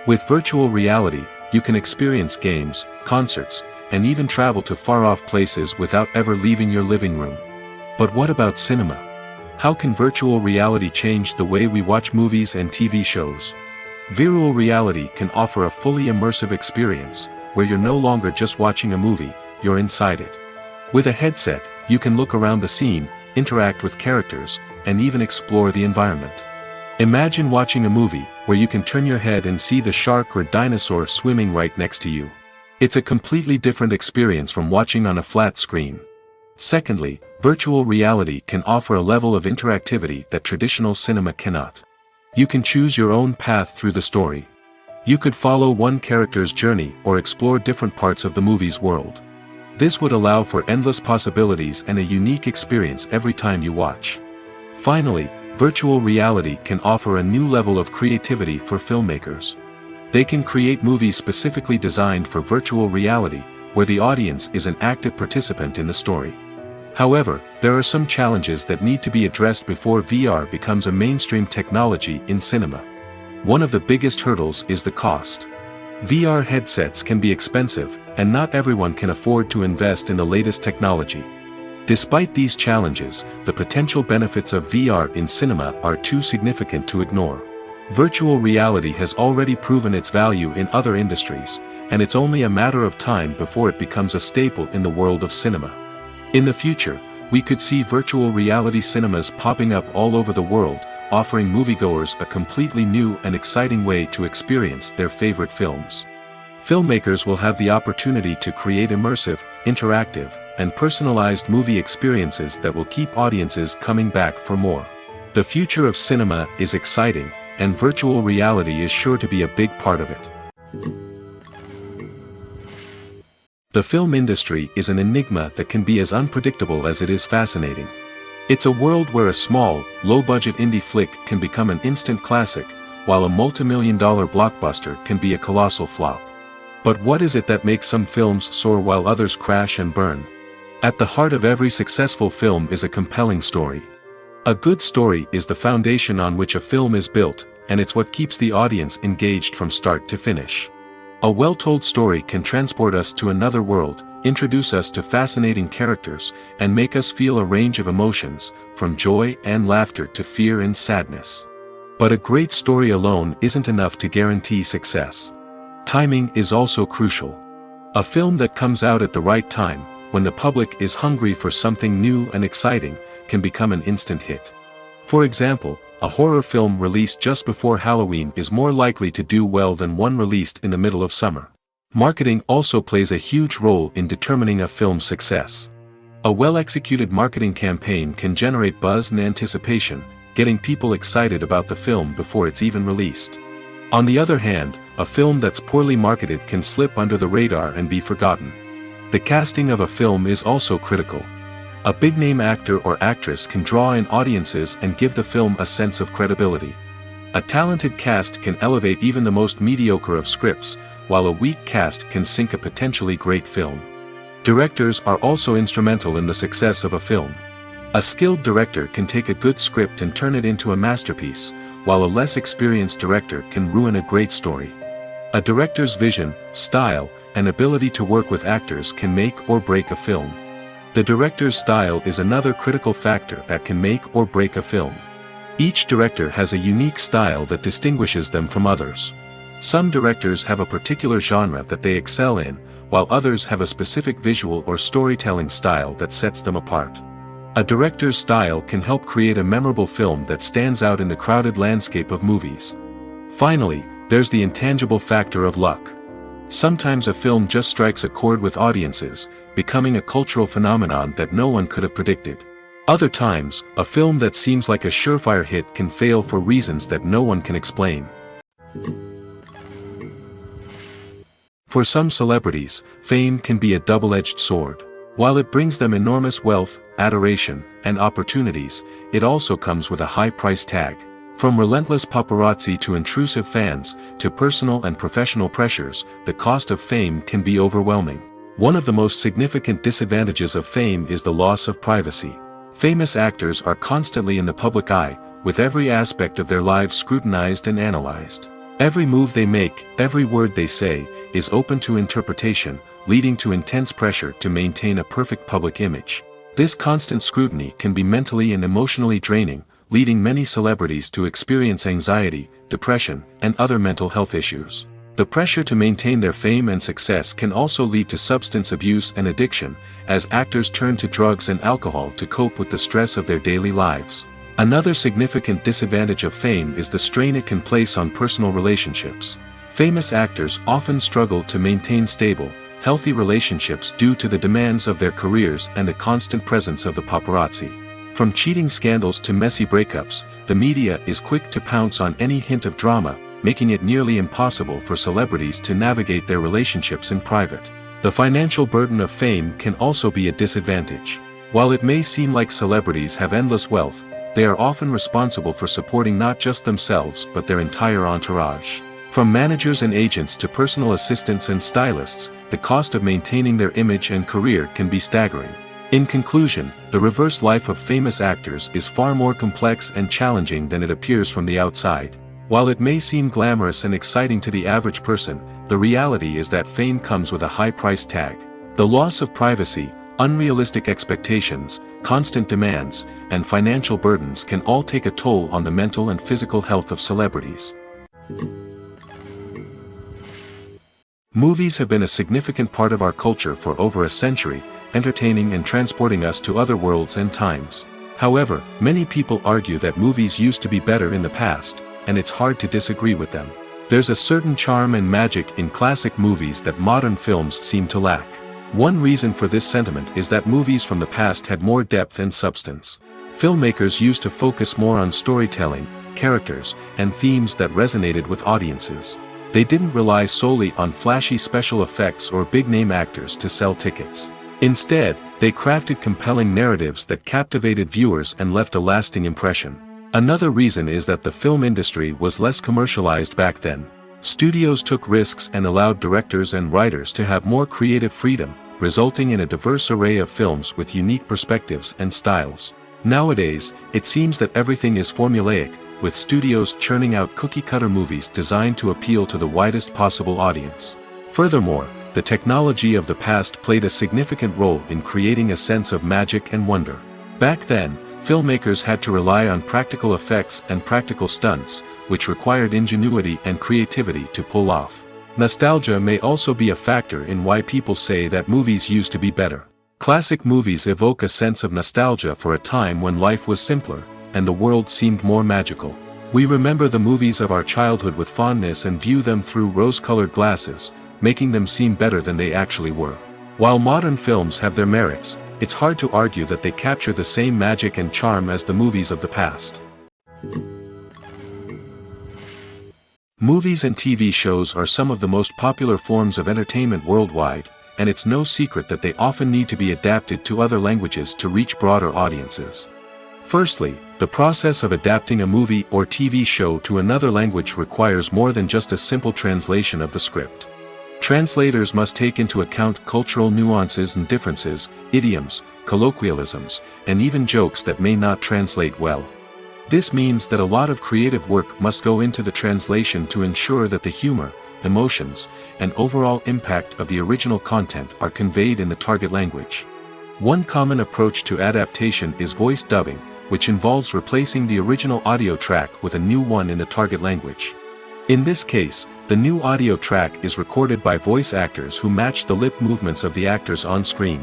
With virtual reality, you can experience games, concerts, and even travel to far-off places without ever leaving your living room. But what about cinema? How can virtual reality change the way we watch movies and TV shows? Virtual reality can offer a fully immersive experience, where you're no longer just watching a movie, you're inside it. With a headset, you can look around the scene, interact with characters, and even explore the environment. Imagine watching a movie where you can turn your head and see the shark or dinosaur swimming right next to you. It's a completely different experience from watching on a flat screen. Secondly, virtual reality can offer a level of interactivity that traditional cinema cannot. You can choose your own path through the story. You could follow one character's journey or explore different parts of the movie's world. This would allow for endless possibilities and a unique experience every time you watch. Finally, virtual reality can offer a new level of creativity for filmmakers. They can create movies specifically designed for virtual reality, where the audience is an active participant in the story. However, there are some challenges that need to be addressed before VR becomes a mainstream technology in cinema. One of the biggest hurdles is the cost. VR headsets can be expensive, and not everyone can afford to invest in the latest technology. Despite these challenges, the potential benefits of VR in cinema are too significant to ignore. Virtual reality has already proven its value in other industries, and it's only a matter of time before it becomes a staple in the world of cinema. In the future, we could see virtual reality cinemas popping up all over the world, offering moviegoers a completely new and exciting way to experience their favorite films. Filmmakers will have the opportunity to create immersive, interactive, and personalized movie experiences that will keep audiences coming back for more. The future of cinema is exciting, and virtual reality is sure to be a big part of it. The film industry is an enigma that can be as unpredictable as it is fascinating. It's a world where a small, low-budget indie flick can become an instant classic, while a multi-million-dollar blockbuster can be a colossal flop. But what is it that makes some films soar while others crash and burn? At the heart of every successful film is a compelling story. A good story is the foundation on which a film is built, and it's what keeps the audience engaged from start to finish. A well-told story can transport us to another world, introduce us to fascinating characters, and make us feel a range of emotions, from joy and laughter to fear and sadness. But a great story alone isn't enough to guarantee success. Timing is also crucial. A film that comes out at the right time, when the public is hungry for something new and exciting, can become an instant hit. For example, a horror film released just before Halloween is more likely to do well than one released in the middle of summer. Marketing also plays a huge role in determining a film's success. A well-executed marketing campaign can generate buzz and anticipation, getting people excited about the film before it's even released. On the other hand, a film that's poorly marketed can slip under the radar and be forgotten. The casting of a film is also critical. A big-name actor or actress can draw in audiences and give the film a sense of credibility. A talented cast can elevate even the most mediocre of scripts, while a weak cast can sink a potentially great film. Directors are also instrumental in the success of a film. A skilled director can take a good script and turn it into a masterpiece, while a less experienced director can ruin a great story. A director's vision, style, and ability to work with actors can make or break a film. The director's style is another critical factor that can make or break a film. Each director has a unique style that distinguishes them from others. Some directors have a particular genre that they excel in, while others have a specific visual or storytelling style that sets them apart. A director's style can help create a memorable film that stands out in the crowded landscape of movies. Finally, there's the intangible factor of luck. Sometimes a film just strikes a chord with audiences, becoming a cultural phenomenon that no one could have predicted. Other times, a film that seems like a surefire hit can fail for reasons that no one can explain. For some celebrities, fame can be a double-edged sword. While it brings them enormous wealth, adoration, and opportunities, it also comes with a high price tag. From relentless paparazzi to intrusive fans, to personal and professional pressures, the cost of fame can be overwhelming. One of the most significant disadvantages of fame is the loss of privacy. Famous actors are constantly in the public eye, with every aspect of their lives scrutinized and analyzed. Every move they make, every word they say, is open to interpretation, leading to intense pressure to maintain a perfect public image. This constant scrutiny can be mentally and emotionally draining, leading many celebrities to experience anxiety, depression, and other mental health issues. The pressure to maintain their fame and success can also lead to substance abuse and addiction, as actors turn to drugs and alcohol to cope with the stress of their daily lives. Another significant disadvantage of fame is the strain it can place on personal relationships. Famous actors often struggle to maintain stable, healthy relationships due to the demands of their careers and the constant presence of the paparazzi. From cheating scandals to messy breakups, the media is quick to pounce on any hint of drama, making it nearly impossible for celebrities to navigate their relationships in private. The financial burden of fame can also be a disadvantage. While it may seem like celebrities have endless wealth, they are often responsible for supporting not just themselves but their entire entourage. From managers and agents to personal assistants and stylists, the cost of maintaining their image and career can be staggering. In conclusion, the reverse life of famous actors is far more complex and challenging than it appears from the outside. While it may seem glamorous and exciting to the average person, the reality is that fame comes with a high price tag. The loss of privacy, unrealistic expectations, constant demands, and financial burdens can all take a toll on the mental and physical health of celebrities. Movies have been a significant part of our culture for over a century, entertaining and transporting us to other worlds and times. However, many people argue that movies used to be better in the past, and it's hard to disagree with them. There's a certain charm and magic in classic movies that modern films seem to lack. One reason for this sentiment is that movies from the past had more depth and substance. Filmmakers used to focus more on storytelling, characters, and themes that resonated with audiences. They didn't rely solely on flashy special effects or big-name actors to sell tickets. Instead, they crafted compelling narratives that captivated viewers and left a lasting impression. Another reason is that the film industry was less commercialized back then. Studios took risks and allowed directors and writers to have more creative freedom, resulting in a diverse array of films with unique perspectives and styles. Nowadays, it seems that everything is formulaic, with studios churning out cookie-cutter movies designed to appeal to the widest possible audience. Furthermore, the technology of the past played a significant role in creating a sense of magic and wonder. Back then, filmmakers had to rely on practical effects and practical stunts, which required ingenuity and creativity to pull off. Nostalgia may also be a factor in why people say that movies used to be better. Classic movies evoke a sense of nostalgia for a time when life was simpler, and the world seemed more magical. We remember the movies of our childhood with fondness and view them through rose-colored glasses, making them seem better than they actually were. While modern films have their merits, it's hard to argue that they capture the same magic and charm as the movies of the past. Movies and TV shows are some of the most popular forms of entertainment worldwide, and it's no secret that they often need to be adapted to other languages to reach broader audiences. Firstly, the process of adapting a movie or TV show to another language requires more than just a simple translation of the script. Translators must take into account cultural nuances and differences, idioms, colloquialisms, and even jokes that may not translate well. This means that a lot of creative work must go into the translation to ensure that the humor, emotions, and overall impact of the original content are conveyed in the target language. One common approach to adaptation is voice dubbing, which involves replacing the original audio track with a new one in the target language. In this case, the new audio track is recorded by voice actors who match the lip movements of the actors on screen.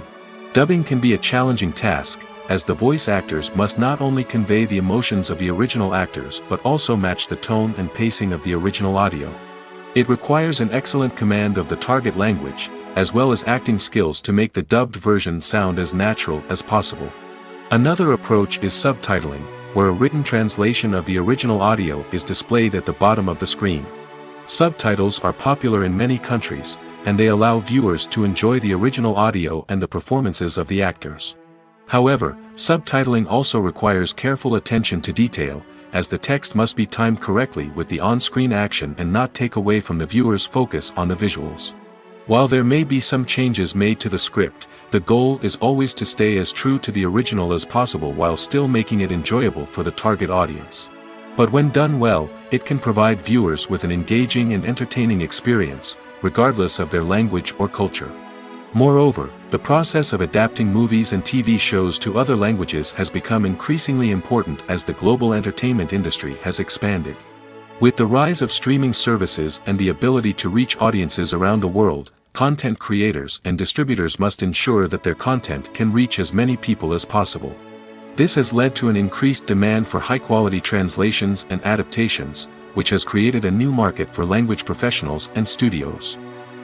Dubbing can be a challenging task, as the voice actors must not only convey the emotions of the original actors but also match the tone and pacing of the original audio. It requires an excellent command of the target language, as well as acting skills to make the dubbed version sound as natural as possible. Another approach is subtitling, where a written translation of the original audio is displayed at the bottom of the screen. Subtitles are popular in many countries, and they allow viewers to enjoy the original audio and the performances of the actors. However, subtitling also requires careful attention to detail, as the text must be timed correctly with the on-screen action and not take away from the viewer's focus on the visuals. While there may be some changes made to the script, the goal is always to stay as true to the original as possible while still making it enjoyable for the target audience. But when done well, it can provide viewers with an engaging and entertaining experience, regardless of their language or culture. Moreover, the process of adapting movies and TV shows to other languages has become increasingly important as the global entertainment industry has expanded. With the rise of streaming services and the ability to reach audiences around the world, content creators and distributors must ensure that their content can reach as many people as possible. This has led to an increased demand for high-quality translations and adaptations, which has created a new market for language professionals and studios.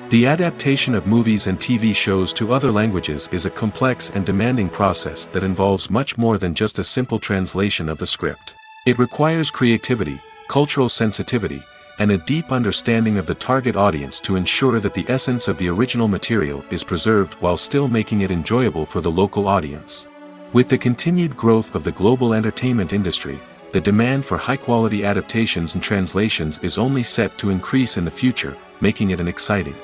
The adaptation of movies and TV shows to other languages is a complex and demanding process that involves much more than just a simple translation of the script. It requires creativity, cultural sensitivity, and a deep understanding of the target audience to ensure that the essence of the original material is preserved while still making it enjoyable for the local audience. With the continued growth of the global entertainment industry, the demand for high-quality adaptations and translations is only set to increase in the future, making it an exciting.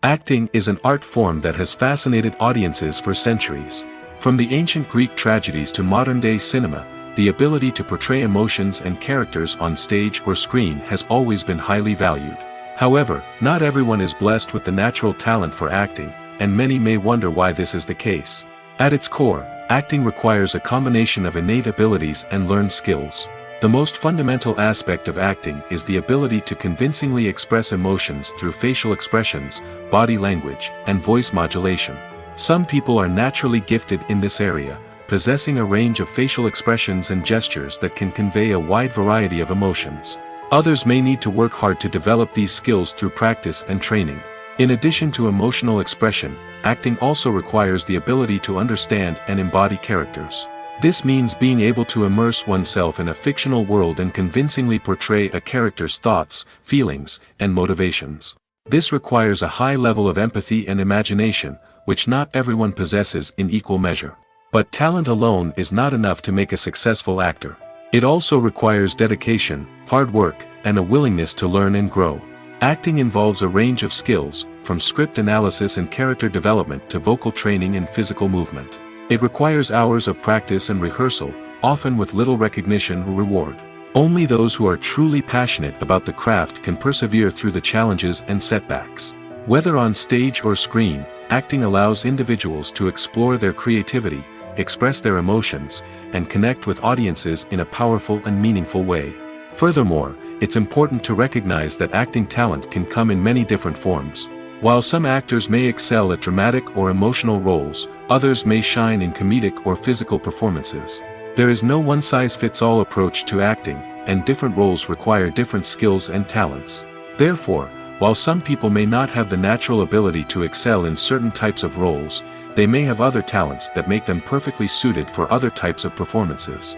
Acting is an art form that has fascinated audiences for centuries. From the ancient Greek tragedies to modern-day cinema, the ability to portray emotions and characters on stage or screen has always been highly valued. However, not everyone is blessed with the natural talent for acting, and many may wonder why this is the case. At its core, acting requires a combination of innate abilities and learned skills. The most fundamental aspect of acting is the ability to convincingly express emotions through facial expressions, body language, and voice modulation. Some people are naturally gifted in this area, possessing a range of facial expressions and gestures that can convey a wide variety of emotions. Others may need to work hard to develop these skills through practice and training. In addition to emotional expression, acting also requires the ability to understand and embody characters. This means being able to immerse oneself in a fictional world and convincingly portray a character's thoughts, feelings, and motivations. This requires a high level of empathy and imagination, which not everyone possesses in equal measure. But talent alone is not enough to make a successful actor. It also requires dedication, hard work, and a willingness to learn and grow. Acting involves a range of skills, from script analysis and character development to vocal training and physical movement. It requires hours of practice and rehearsal, often with little recognition or reward. Only those who are truly passionate about the craft can persevere through the challenges and setbacks. Whether on stage or screen, acting allows individuals to explore their creativity, express their emotions, and connect with audiences in a powerful and meaningful way. Furthermore, it's important to recognize that acting talent can come in many different forms. While some actors may excel at dramatic or emotional roles, others may shine in comedic or physical performances. There is no one-size-fits-all approach to acting, and different roles require different skills and talents. Therefore, while some people may not have the natural ability to excel in certain types of roles, they may have other talents that make them perfectly suited for other types of performances.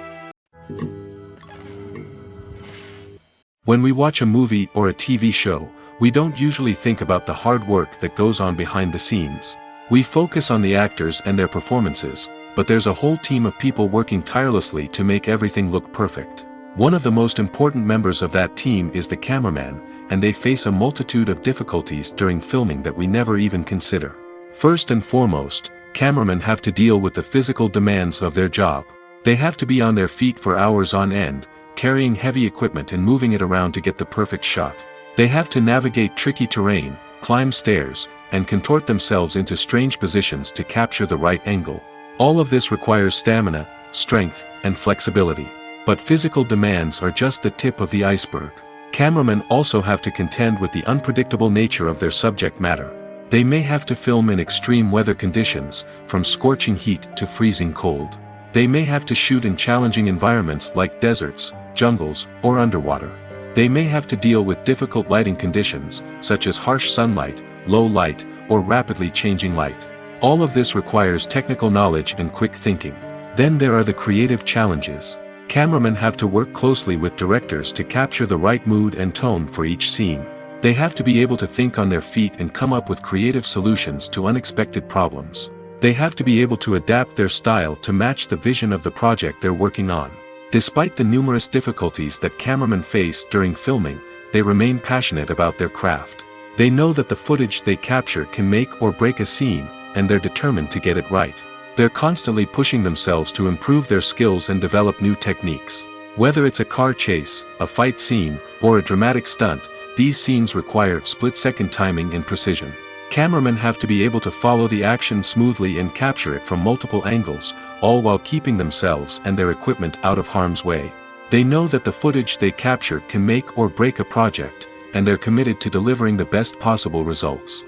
When we watch a movie or a TV show, we don't usually think about the hard work that goes on behind the scenes. We focus on the actors and their performances, but there's a whole team of people working tirelessly to make everything look perfect. One of the most important members of that team is the cameraman, and they face a multitude of difficulties during filming that we never even consider. First and foremost, cameramen have to deal with the physical demands of their job. They have to be on their feet for hours on end, carrying heavy equipment and moving it around to get the perfect shot. They have to navigate tricky terrain, climb stairs, and contort themselves into strange positions to capture the right angle. All of this requires stamina, strength, and flexibility. But physical demands are just the tip of the iceberg. Cameramen also have to contend with the unpredictable nature of their subject matter. They may have to film in extreme weather conditions, from scorching heat to freezing cold. They may have to shoot in challenging environments like deserts, jungles, or underwater. They may have to deal with difficult lighting conditions, such as harsh sunlight, low light, or rapidly changing light. All of this requires technical knowledge and quick thinking. Then there are the creative challenges. Cameramen have to work closely with directors to capture the right mood and tone for each scene. They have to be able to think on their feet and come up with creative solutions to unexpected problems. They have to be able to adapt their style to match the vision of the project they're working on. Despite the numerous difficulties that cameramen face during filming, they remain passionate about their craft. They know that the footage they capture can make or break a scene, and they're determined to get it right. They're constantly pushing themselves to improve their skills and develop new techniques. Whether it's a car chase, a fight scene, or a dramatic stunt, these scenes require split-second timing and precision. Cameramen have to be able to follow the action smoothly and capture it from multiple angles, all while keeping themselves and their equipment out of harm's way. They know that the footage they capture can make or break a project, and they're committed to delivering the best possible results.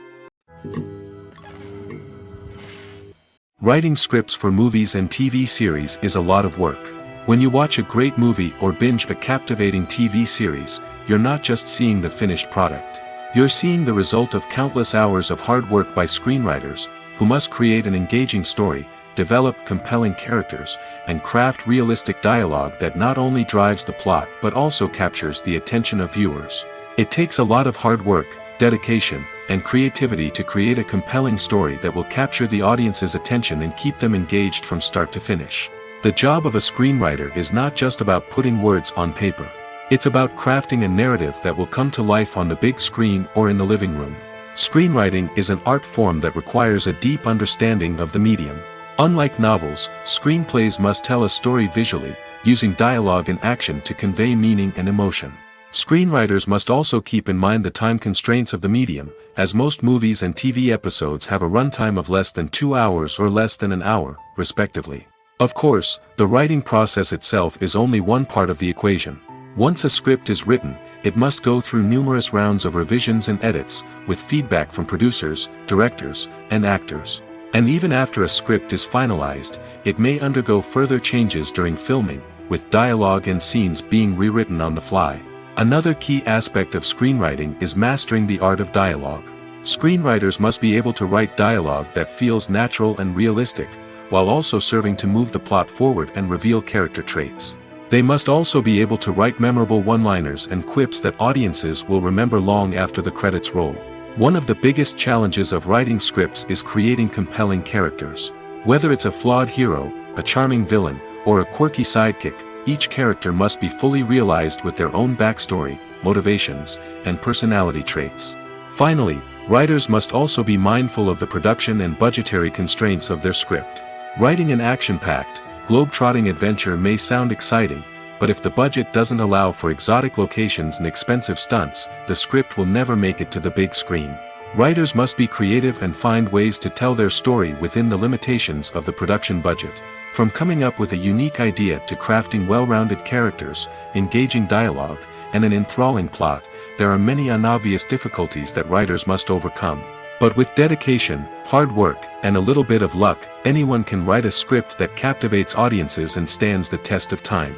Writing scripts for movies and TV series is a lot of work. When you watch a great movie or binge a captivating TV series, you're not just seeing the finished product. You're seeing the result of countless hours of hard work by screenwriters, who must create an engaging story, develop compelling characters, and craft realistic dialogue that not only drives the plot but also captures the attention of viewers. It takes a lot of hard work, dedication, and creativity to create a compelling story that will capture the audience's attention and keep them engaged from start to finish. The job of a screenwriter is not just about putting words on paper. It's about crafting a narrative that will come to life on the big screen or in the living room. Screenwriting is an art form that requires a deep understanding of the medium. Unlike novels, screenplays must tell a story visually, using dialogue and action to convey meaning and emotion. Screenwriters must also keep in mind the time constraints of the medium, as most movies and TV episodes have a runtime of less than 2 hours or less than an hour, respectively. Of course, the writing process itself is only one part of the equation. Once a script is written, it must go through numerous rounds of revisions and edits, with feedback from producers, directors, and actors. And even after a script is finalized, it may undergo further changes during filming, with dialogue and scenes being rewritten on the fly. Another key aspect of screenwriting is mastering the art of dialogue. Screenwriters must be able to write dialogue that feels natural and realistic, while also serving to move the plot forward and reveal character traits. They must also be able to write memorable one-liners and quips that audiences will remember long after the credits roll. One of the biggest challenges of writing scripts is creating compelling characters. Whether it's a flawed hero, a charming villain, or a quirky sidekick, each character must be fully realized with their own backstory, motivations, and personality traits. Finally, writers must also be mindful of the production and budgetary constraints of their script. Writing an action-packed, globe-trotting adventure may sound exciting, but if the budget doesn't allow for exotic locations and expensive stunts, the script will never make it to the big screen. Writers must be creative and find ways to tell their story within the limitations of the production budget. From coming up with a unique idea to crafting well-rounded characters, engaging dialogue, and an enthralling plot, there are many unobvious difficulties that writers must overcome. But with dedication, hard work, and a little bit of luck, anyone can write a script that captivates audiences and stands the test of time.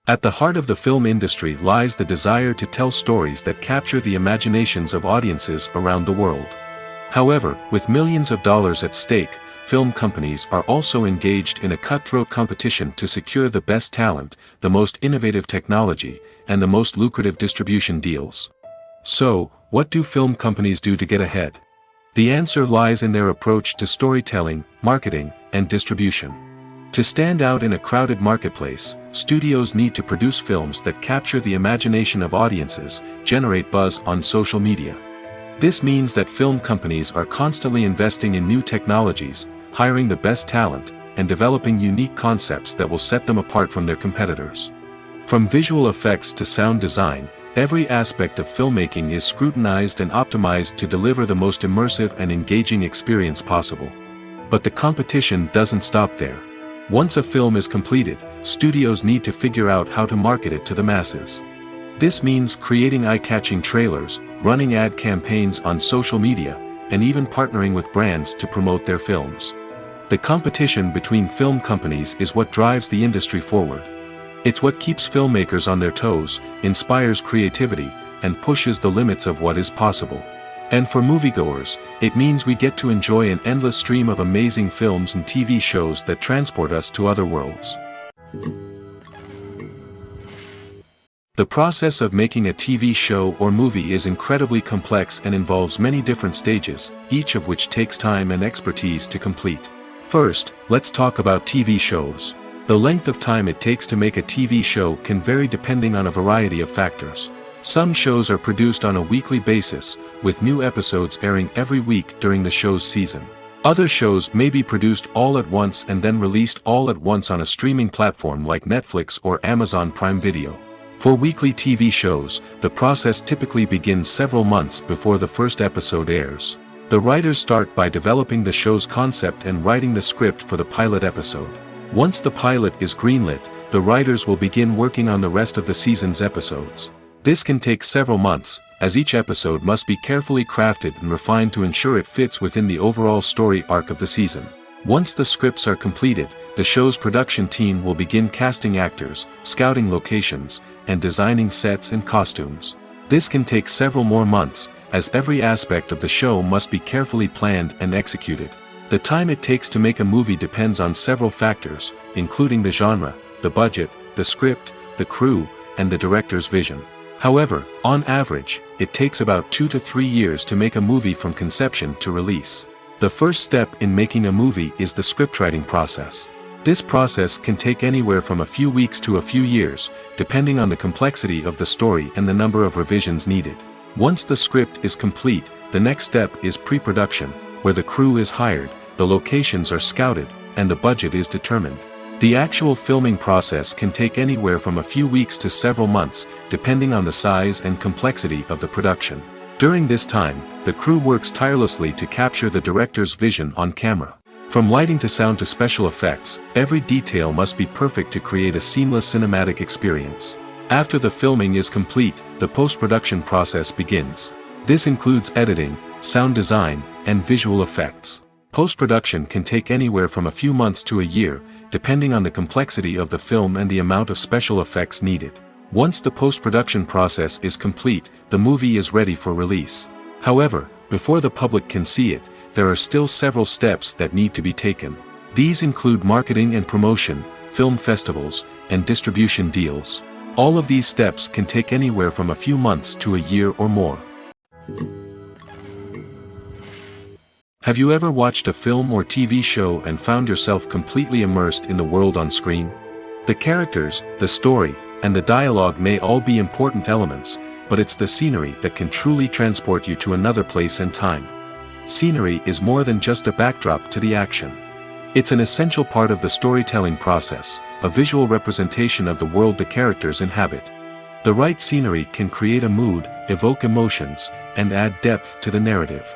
At the heart of the film industry lies the desire to tell stories that capture the imaginations of audiences around the world. However, with millions of dollars at stake, film companies are also engaged in a cutthroat competition to secure the best talent, the most innovative technology, and the most lucrative distribution deals. So, what do film companies do to get ahead? The answer lies in their approach to storytelling, marketing, and distribution. To stand out in a crowded marketplace, studios need to produce films that capture the imagination of audiences, generate buzz on social media. This means that film companies are constantly investing in new technologies, hiring the best talent, and developing unique concepts that will set them apart from their competitors. From visual effects to sound design, every aspect of filmmaking is scrutinized and optimized to deliver the most immersive and engaging experience possible. But the competition doesn't stop there. Once a film is completed, studios need to figure out how to market it to the masses. This means creating eye-catching trailers, running ad campaigns on social media, and even partnering with brands to promote their films. The competition between film companies is what drives the industry forward. It's what keeps filmmakers on their toes, inspires creativity, and pushes the limits of what is possible. And for moviegoers, it means we get to enjoy an endless stream of amazing films and TV shows that transport us to other worlds. The process of making a TV show or movie is incredibly complex and involves many different stages, each of which takes time and expertise to complete. First, let's talk about TV shows. The length of time it takes to make a TV show can vary depending on a variety of factors. Some shows are produced on a weekly basis, with new episodes airing every week during the show's season. Other shows may be produced all at once and then released all at once on a streaming platform like Netflix or Amazon Prime Video. For weekly TV shows, the process typically begins several months before the first episode airs. The writers start by developing the show's concept and writing the script for the pilot episode. Once the pilot is greenlit, the writers will begin working on the rest of the season's episodes. This can take several months, as each episode must be carefully crafted and refined to ensure it fits within the overall story arc of the season. Once the scripts are completed, the show's production team will begin casting actors, scouting locations, and designing sets and costumes. This can take several more months, as every aspect of the show must be carefully planned and executed. The time it takes to make a movie depends on several factors, including the genre, the budget, the script, the crew, and the director's vision. However, on average, it takes about 2 to 3 years to make a movie from conception to release. The first step in making a movie is the scriptwriting process. This process can take anywhere from a few weeks to a few years, depending on the complexity of the story and the number of revisions needed. Once the script is complete, the next step is pre-production, where the crew is hired, the locations are scouted, and the budget is determined. The actual filming process can take anywhere from a few weeks to several months, depending on the size and complexity of the production. During this time, the crew works tirelessly to capture the director's vision on camera. From lighting to sound to special effects, every detail must be perfect to create a seamless cinematic experience. After the filming is complete, the post-production process begins. This includes editing, sound design, and visual effects. Post-production can take anywhere from a few months to a year, depending on the complexity of the film and the amount of special effects needed. Once the post-production process is complete, the movie is ready for release. However, before the public can see it, there are still several steps that need to be taken. These include marketing and promotion, film festivals, and distribution deals. All of these steps can take anywhere from a few months to a year or more. Have you ever watched a film or TV show and found yourself completely immersed in the world on screen? The characters, the story, and the dialogue may all be important elements, but it's the scenery that can truly transport you to another place and time. Scenery is more than just a backdrop to the action. It's an essential part of the storytelling process, a visual representation of the world the characters inhabit. The right scenery can create a mood, evoke emotions, and add depth to the narrative.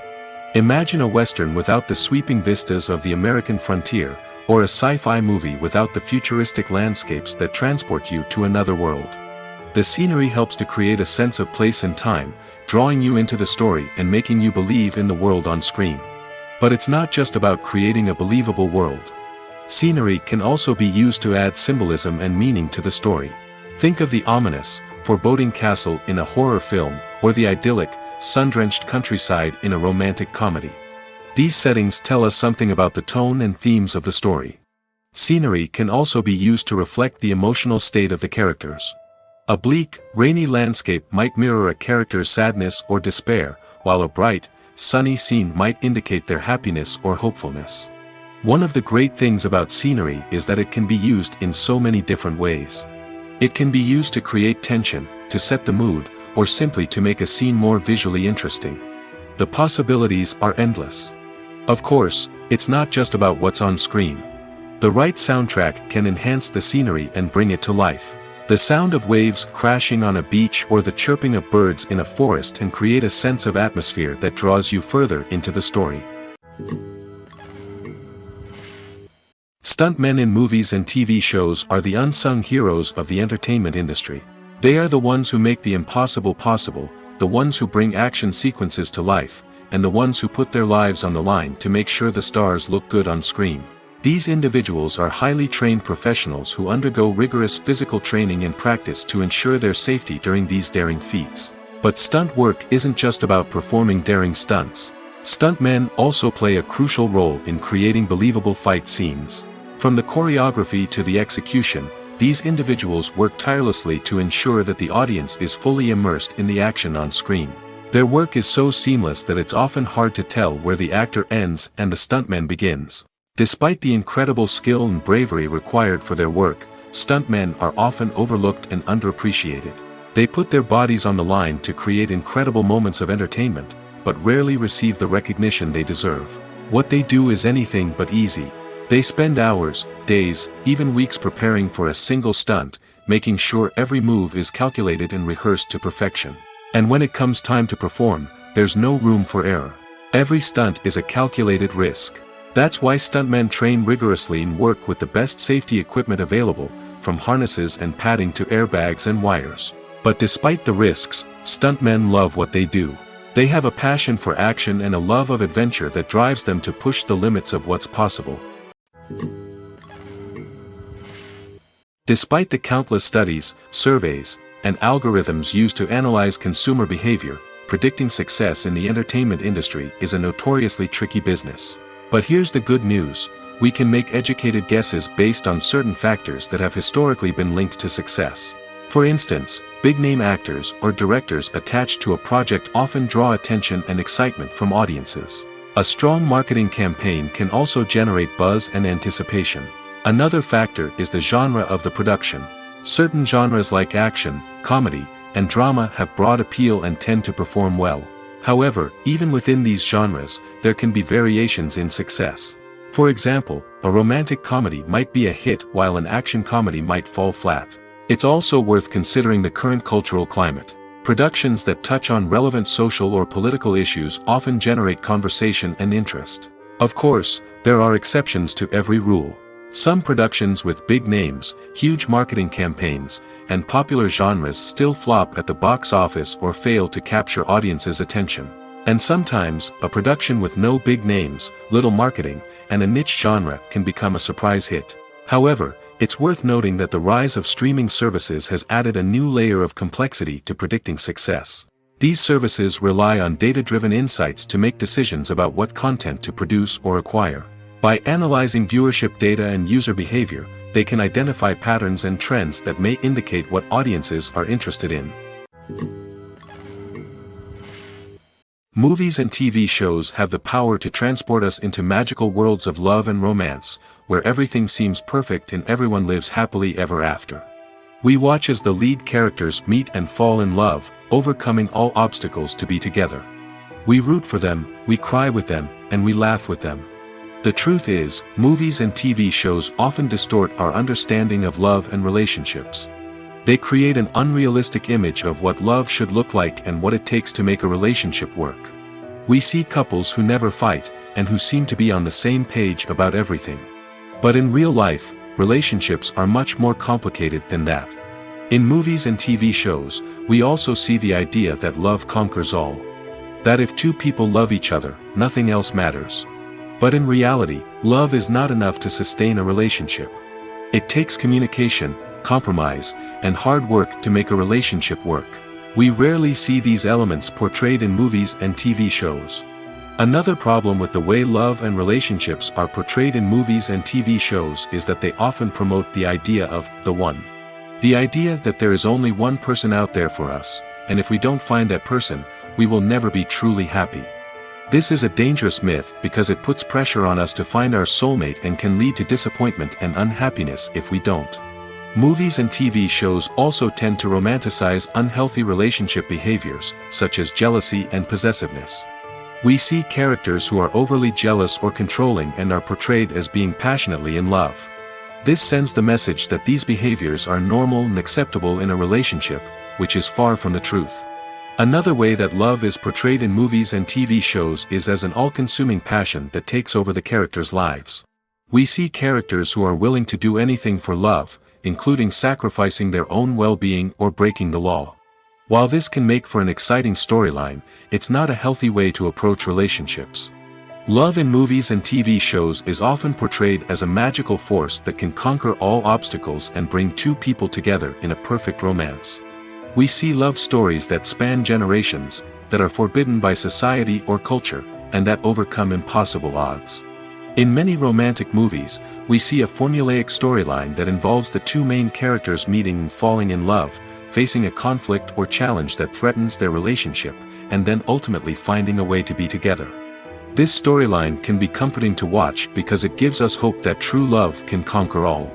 Imagine a Western without the sweeping vistas of the American frontier, or a sci-fi movie without the futuristic landscapes that transport you to another world. The scenery helps to create a sense of place and time, drawing you into the story and making you believe in the world on screen. But it's not just about creating a believable world. Scenery can also be used to add symbolism and meaning to the story. Think of the ominous, foreboding castle in a horror film, or the idyllic, sun-drenched countryside in a romantic comedy. These settings tell us something about the tone and themes of the story. Scenery can also be used to reflect the emotional state of the characters. A bleak, rainy landscape might mirror a character's sadness or despair, while a bright, sunny scene might indicate their happiness or hopefulness. One of the great things about scenery is that it can be used in so many different ways. It can be used to create tension, to set the mood, or simply to make a scene more visually interesting. The possibilities are endless. Of course, it's not just about what's on screen. The right soundtrack can enhance the scenery and bring it to life. The sound of waves crashing on a beach or the chirping of birds in a forest can create a sense of atmosphere that draws you further into the story. Stuntmen in movies and TV shows are the unsung heroes of the entertainment industry. They are the ones who make the impossible possible, the ones who bring action sequences to life, and the ones who put their lives on the line to make sure the stars look good on screen. These individuals are highly trained professionals who undergo rigorous physical training and practice to ensure their safety during these daring feats. But stunt work isn't just about performing daring stunts. Stuntmen also play a crucial role in creating believable fight scenes. From the choreography to the execution, these individuals work tirelessly to ensure that the audience is fully immersed in the action on screen. Their work is so seamless that it's often hard to tell where the actor ends and the stuntman begins. Despite the incredible skill and bravery required for their work, stuntmen are often overlooked and underappreciated. They put their bodies on the line to create incredible moments of entertainment, but rarely receive the recognition they deserve. What they do is anything but easy. They spend hours, days, even weeks preparing for a single stunt, making sure every move is calculated and rehearsed to perfection. And when it comes time to perform, there's no room for error. Every stunt is a calculated risk. That's why stuntmen train rigorously and work with the best safety equipment available, from harnesses and padding to airbags and wires. But despite the risks, stuntmen love what they do. They have a passion for action and a love of adventure that drives them to push the limits of what's possible. Despite the countless studies, surveys, and algorithms used to analyze consumer behavior, predicting success in the entertainment industry is a notoriously tricky business. But here's the good news: we can make educated guesses based on certain factors that have historically been linked to success. For instance, big-name actors or directors attached to a project often draw attention and excitement from audiences. A strong marketing campaign can also generate buzz and anticipation. Another factor is the genre of the production. Certain genres like action, comedy, and drama have broad appeal and tend to perform well. However, even within these genres, there can be variations in success. For example, a romantic comedy might be a hit while an action comedy might fall flat. It's also worth considering the current cultural climate. Productions that touch on relevant social or political issues often generate conversation and interest. Of course, there are exceptions to every rule. Some productions with big names, huge marketing campaigns, and popular genres still flop at the box office or fail to capture audiences' attention. And sometimes, a production with no big names, little marketing, and a niche genre can become a surprise hit. However, it's worth noting that the rise of streaming services has added a new layer of complexity to predicting success. These services rely on data-driven insights to make decisions about what content to produce or acquire. By analyzing viewership data and user behavior, they can identify patterns and trends that may indicate what audiences are interested in. Movies and TV shows have the power to transport us into magical worlds of love and romance, where everything seems perfect and everyone lives happily ever after. We watch as the lead characters meet and fall in love, overcoming all obstacles to be together. We root for them, we cry with them, and we laugh with them. The truth is, movies and TV shows often distort our understanding of love and relationships. They create an unrealistic image of what love should look like and what it takes to make a relationship work. We see couples who never fight, and who seem to be on the same page about everything. But in real life, relationships are much more complicated than that. In movies and TV shows, we also see the idea that love conquers all. That if two people love each other, nothing else matters. But in reality, love is not enough to sustain a relationship. It takes communication, compromise, and hard work to make a relationship work. We rarely see these elements portrayed in movies and TV shows. Another problem with the way love and relationships are portrayed in movies and TV shows is that they often promote the idea of the one. The idea that there is only one person out there for us, and if we don't find that person, we will never be truly happy. This is a dangerous myth because it puts pressure on us to find our soulmate and can lead to disappointment and unhappiness if we don't. Movies and TV shows also tend to romanticize unhealthy relationship behaviors, such as jealousy and possessiveness. We see characters who are overly jealous or controlling and are portrayed as being passionately in love. This sends the message that these behaviors are normal and acceptable in a relationship, which is far from the truth. Another way that love is portrayed in movies and TV shows is as an all-consuming passion that takes over the characters' lives. We see characters who are willing to do anything for love, including sacrificing their own well-being or breaking the law. While this can make for an exciting storyline, it's not a healthy way to approach relationships. Love in movies and TV shows is often portrayed as a magical force that can conquer all obstacles and bring two people together in a perfect romance. We see love stories that span generations, that are forbidden by society or culture, and that overcome impossible odds. In many romantic movies, we see a formulaic storyline that involves the two main characters meeting and falling in love, facing a conflict or challenge that threatens their relationship, and then ultimately finding a way to be together. This storyline can be comforting to watch because it gives us hope that true love can conquer all.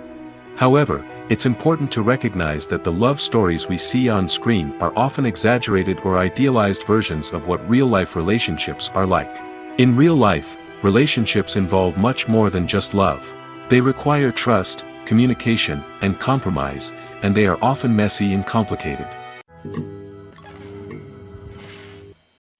However, it's important to recognize that the love stories we see on screen are often exaggerated or idealized versions of what real-life relationships are like. In real life, relationships involve much more than just love. They require trust, communication, and compromise, and they are often messy and complicated.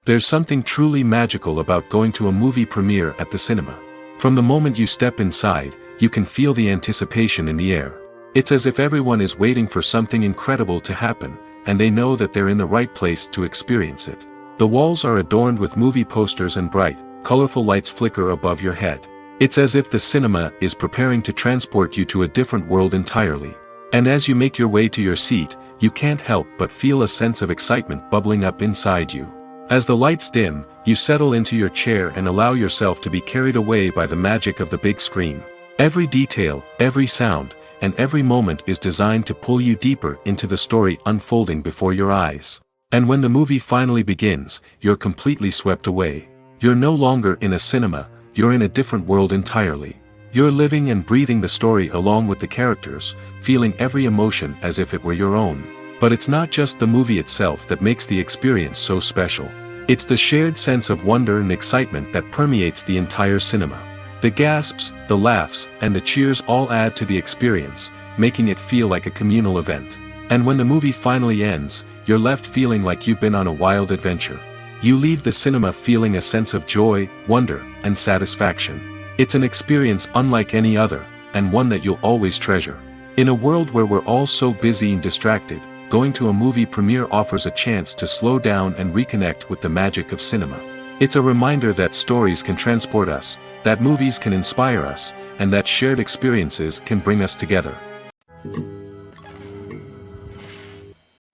There's something truly magical about going to a movie premiere at the cinema. From the moment you step inside, you can feel the anticipation in the air. It's as if everyone is waiting for something incredible to happen, and they know that they're in the right place to experience it. The walls are adorned with movie posters and bright, colorful lights flicker above your head. It's as if the cinema is preparing to transport you to a different world entirely. And as you make your way to your seat, you can't help but feel a sense of excitement bubbling up inside you. As the lights dim, you settle into your chair and allow yourself to be carried away by the magic of the big screen. Every detail, every sound, and every moment is designed to pull you deeper into the story unfolding before your eyes. And when the movie finally begins, you're completely swept away. You're no longer in a cinema, you're in a different world entirely. You're living and breathing the story along with the characters, feeling every emotion as if it were your own. But it's not just the movie itself that makes the experience so special. It's the shared sense of wonder and excitement that permeates the entire cinema. The gasps, the laughs, and the cheers all add to the experience, making it feel like a communal event. And when the movie finally ends, you're left feeling like you've been on a wild adventure. You leave the cinema feeling a sense of joy, wonder, and satisfaction. It's an experience unlike any other, and one that you'll always treasure. In a world where we're all so busy and distracted, going to a movie premiere offers a chance to slow down and reconnect with the magic of cinema. It's a reminder that stories can transport us, that movies can inspire us, and that shared experiences can bring us together.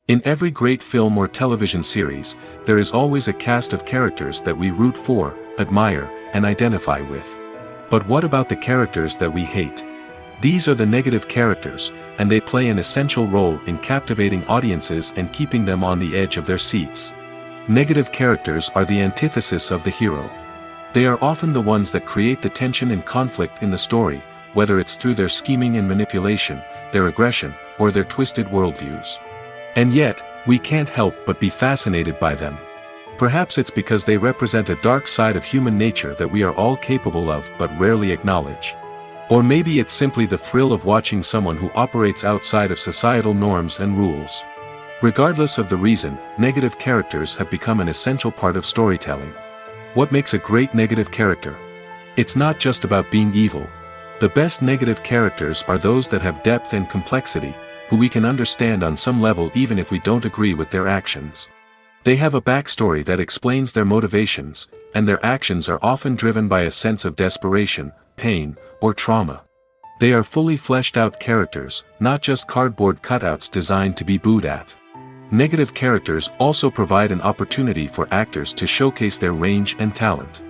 In every great film or television series, there is always a cast of characters that we root for, admire, and identify with. But what about the characters that we hate? These are the negative characters, and they play an essential role in captivating audiences and keeping them on the edge of their seats. Negative characters are the antithesis of the hero. They are often the ones that create the tension and conflict in the story, whether it's through their scheming and manipulation, their aggression, or their twisted worldviews. And yet, we can't help but be fascinated by them. Perhaps it's because they represent a dark side of human nature that we are all capable of but rarely acknowledge. Or maybe it's simply the thrill of watching someone who operates outside of societal norms and rules. Regardless of the reason, negative characters have become an essential part of storytelling. What makes a great negative character? It's not just about being evil. The best negative characters are those that have depth and complexity, who we can understand on some level even if we don't agree with their actions. They have a backstory that explains their motivations, and their actions are often driven by a sense of desperation, pain, or trauma. They are fully fleshed out characters, not just cardboard cutouts designed to be booed at. Negative characters also provide an opportunity for actors to showcase their range and talent.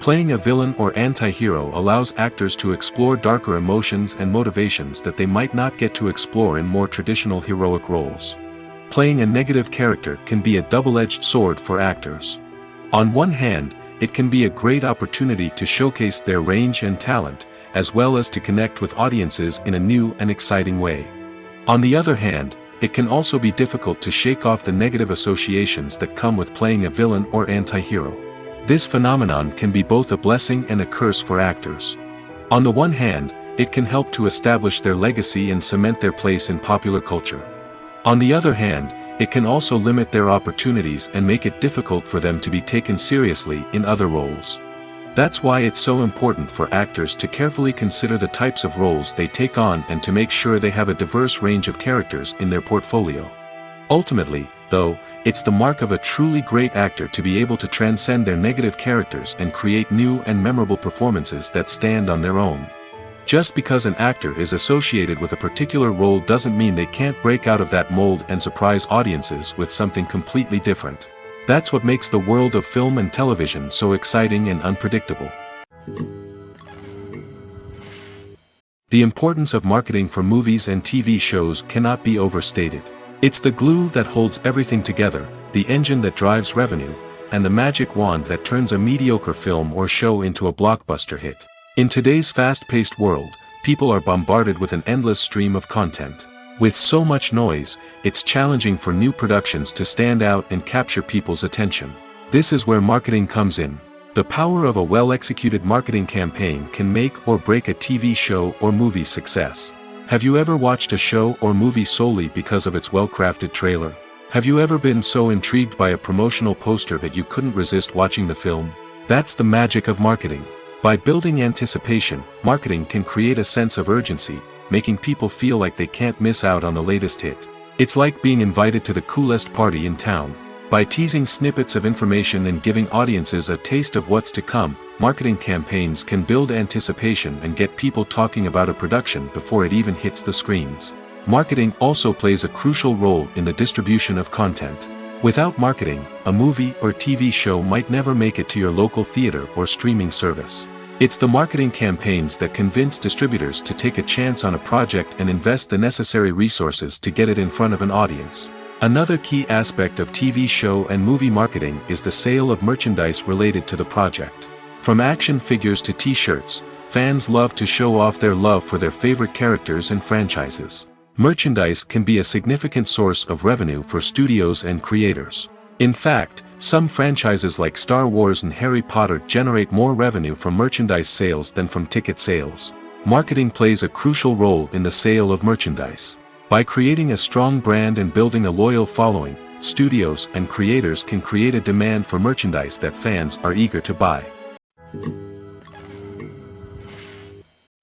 Playing a villain or anti-hero allows actors to explore darker emotions and motivations that they might not get to explore in more traditional heroic roles. Playing a negative character can be a double-edged sword for actors. On one hand, it can be a great opportunity to showcase their range and talent, as well as to connect with audiences in a new and exciting way. On the other hand, it can also be difficult to shake off the negative associations that come with playing a villain or anti-hero. This phenomenon can be both a blessing and a curse for actors. On the one hand, it can help to establish their legacy and cement their place in popular culture. On the other hand, it can also limit their opportunities and make it difficult for them to be taken seriously in other roles. That's why it's so important for actors to carefully consider the types of roles they take on and to make sure they have a diverse range of characters in their portfolio. Ultimately, though, it's the mark of a truly great actor to be able to transcend their negative characters and create new and memorable performances that stand on their own. Just because an actor is associated with a particular role doesn't mean they can't break out of that mold and surprise audiences with something completely different. That's what makes the world of film and television so exciting and unpredictable. The importance of marketing for movies and TV shows cannot be overstated. It's the glue that holds everything together, the engine that drives revenue, and the magic wand that turns a mediocre film or show into a blockbuster hit. In today's fast-paced world, people are bombarded with an endless stream of content. With so much noise, it's challenging for new productions to stand out and capture people's attention. This is where marketing comes in. The power of a well-executed marketing campaign can make or break a TV show or movie's success. Have you ever watched a show or movie solely because of its well-crafted trailer? Have you ever been so intrigued by a promotional poster that you couldn't resist watching the film? That's the magic of marketing. By building anticipation, marketing can create a sense of urgency, making people feel like they can't miss out on the latest hit. It's like being invited to the coolest party in town. By teasing snippets of information and giving audiences a taste of what's to come, marketing campaigns can build anticipation and get people talking about a production before it even hits the screens. Marketing also plays a crucial role in the distribution of content. Without marketing, a movie or TV show might never make it to your local theater or streaming service. It's the marketing campaigns that convince distributors to take a chance on a project and invest the necessary resources to get it in front of an audience. Another key aspect of TV show and movie marketing is the sale of merchandise related to the project. From action figures to t-shirts, fans love to show off their love for their favorite characters and franchises. Merchandise can be a significant source of revenue for studios and creators. In fact, some franchises like Star Wars and Harry Potter generate more revenue from merchandise sales than from ticket sales. Marketing plays a crucial role in the sale of merchandise. By creating a strong brand and building a loyal following, studios and creators can create a demand for merchandise that fans are eager to buy.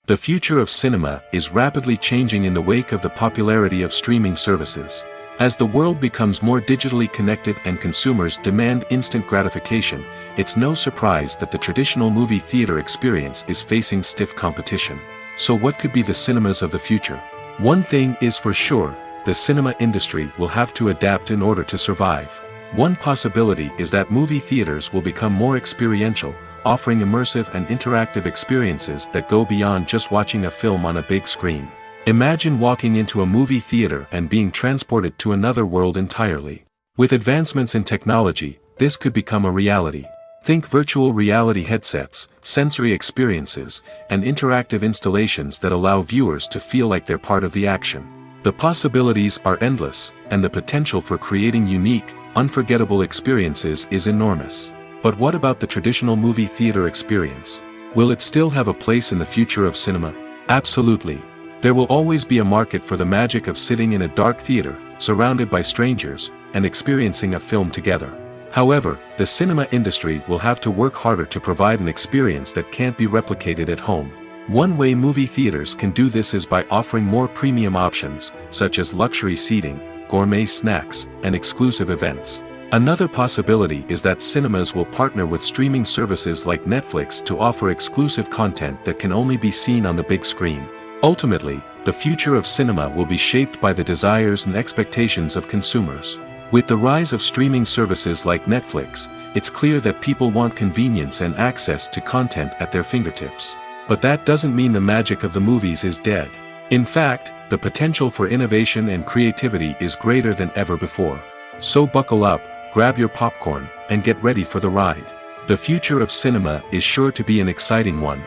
The future of cinema is rapidly changing in the wake of the popularity of streaming services. As the world becomes more digitally connected and consumers demand instant gratification, it's no surprise that the traditional movie theater experience is facing stiff competition. So what could be the cinemas of the future? One thing is for sure, the cinema industry will have to adapt in order to survive. One possibility is that movie theaters will become more experiential, offering immersive and interactive experiences that go beyond just watching a film on a big screen. Imagine walking into a movie theater and being transported to another world entirely. With advancements in technology, this could become a reality. Think virtual reality headsets, sensory experiences, and interactive installations that allow viewers to feel like they're part of the action. The possibilities are endless, and the potential for creating unique, unforgettable experiences is enormous. But what about the traditional movie theater experience? Will it still have a place in the future of cinema? Absolutely. There will always be a market for the magic of sitting in a dark theater, surrounded by strangers, and experiencing a film together. However, the cinema industry will have to work harder to provide an experience that can't be replicated at home. One way movie theaters can do this is by offering more premium options, such as luxury seating, gourmet snacks, and exclusive events. Another possibility is that cinemas will partner with streaming services like Netflix to offer exclusive content that can only be seen on the big screen. Ultimately, the future of cinema will be shaped by the desires and expectations of consumers. With the rise of streaming services like Netflix, it's clear that people want convenience and access to content at their fingertips. But that doesn't mean the magic of the movies is dead. In fact, the potential for innovation and creativity is greater than ever before. So buckle up, grab your popcorn, and get ready for the ride. The future of cinema is sure to be an exciting one.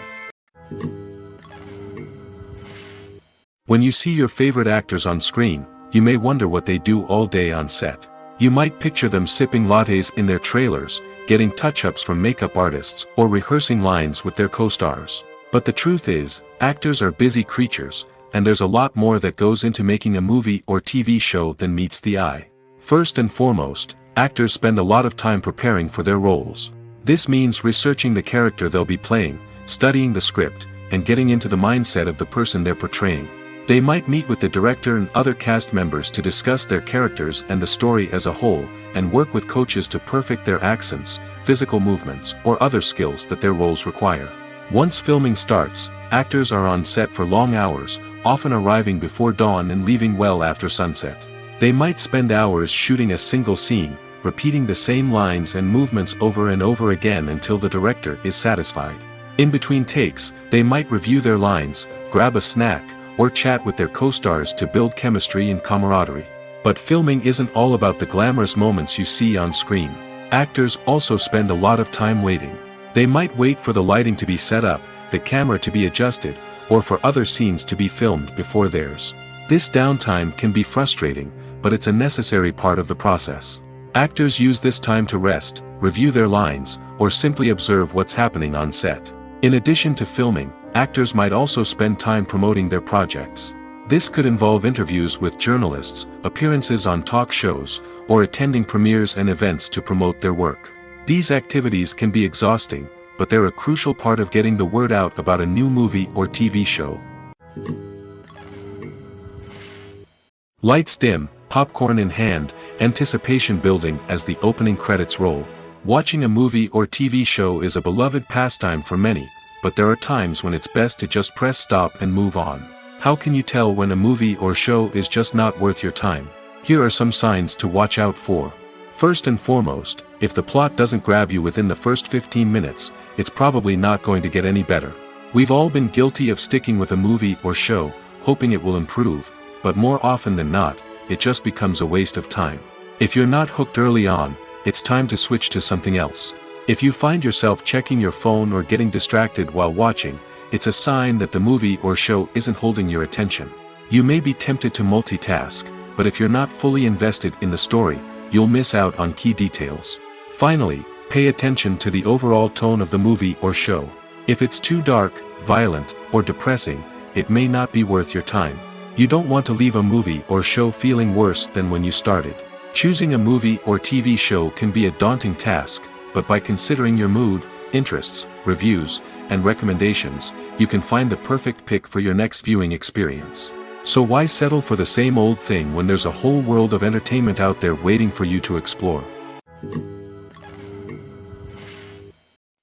When you see your favorite actors on screen, you may wonder what they do all day on set. You might picture them sipping lattes in their trailers, getting touch-ups from makeup artists, or rehearsing lines with their co-stars. But the truth is, actors are busy creatures, and there's a lot more that goes into making a movie or TV show than meets the eye. First and foremost, actors spend a lot of time preparing for their roles. This means researching the character they'll be playing, studying the script, and getting into the mindset of the person they're portraying. They might meet with the director and other cast members to discuss their characters and the story as a whole, and work with coaches to perfect their accents, physical movements, or other skills that their roles require. Once filming starts, actors are on set for long hours, often arriving before dawn and leaving well after sunset. They might spend hours shooting a single scene, repeating the same lines and movements over and over again until the director is satisfied. In between takes, they might review their lines, grab a snack, or chat with their co-stars to build chemistry and camaraderie. But filming isn't all about the glamorous moments you see on screen. Actors also spend a lot of time waiting. They might wait for the lighting to be set up, the camera to be adjusted, or for other scenes to be filmed before theirs. This downtime can be frustrating, but it's a necessary part of the process. Actors use this time to rest, review their lines, or simply observe what's happening on set. In addition to filming, actors might also spend time promoting their projects. This could involve interviews with journalists, appearances on talk shows, or attending premieres and events to promote their work. These activities can be exhausting, but they're a crucial part of getting the word out about a new movie or TV show. Lights dim, popcorn in hand, anticipation building as the opening credits roll. Watching a movie or TV show is a beloved pastime for many, but there are times when it's best to just press stop and move on. How can you tell when a movie or show is just not worth your time? Here are some signs to watch out for. First and foremost, if the plot doesn't grab you within the first 15 minutes, it's probably not going to get any better. We've all been guilty of sticking with a movie or show, hoping it will improve, but more often than not, it just becomes a waste of time. If you're not hooked early on, it's time to switch to something else. If you find yourself checking your phone or getting distracted while watching, it's a sign that the movie or show isn't holding your attention. You may be tempted to multitask, but if you're not fully invested in the story, you'll miss out on key details. Finally, pay attention to the overall tone of the movie or show. If it's too dark, violent, or depressing, it may not be worth your time. You don't want to leave a movie or show feeling worse than when you started. Choosing a movie or TV show can be a daunting task, but by considering your mood, interests, reviews, and recommendations, you can find the perfect pick for your next viewing experience. So why settle for the same old thing when there's a whole world of entertainment out there waiting for you to explore?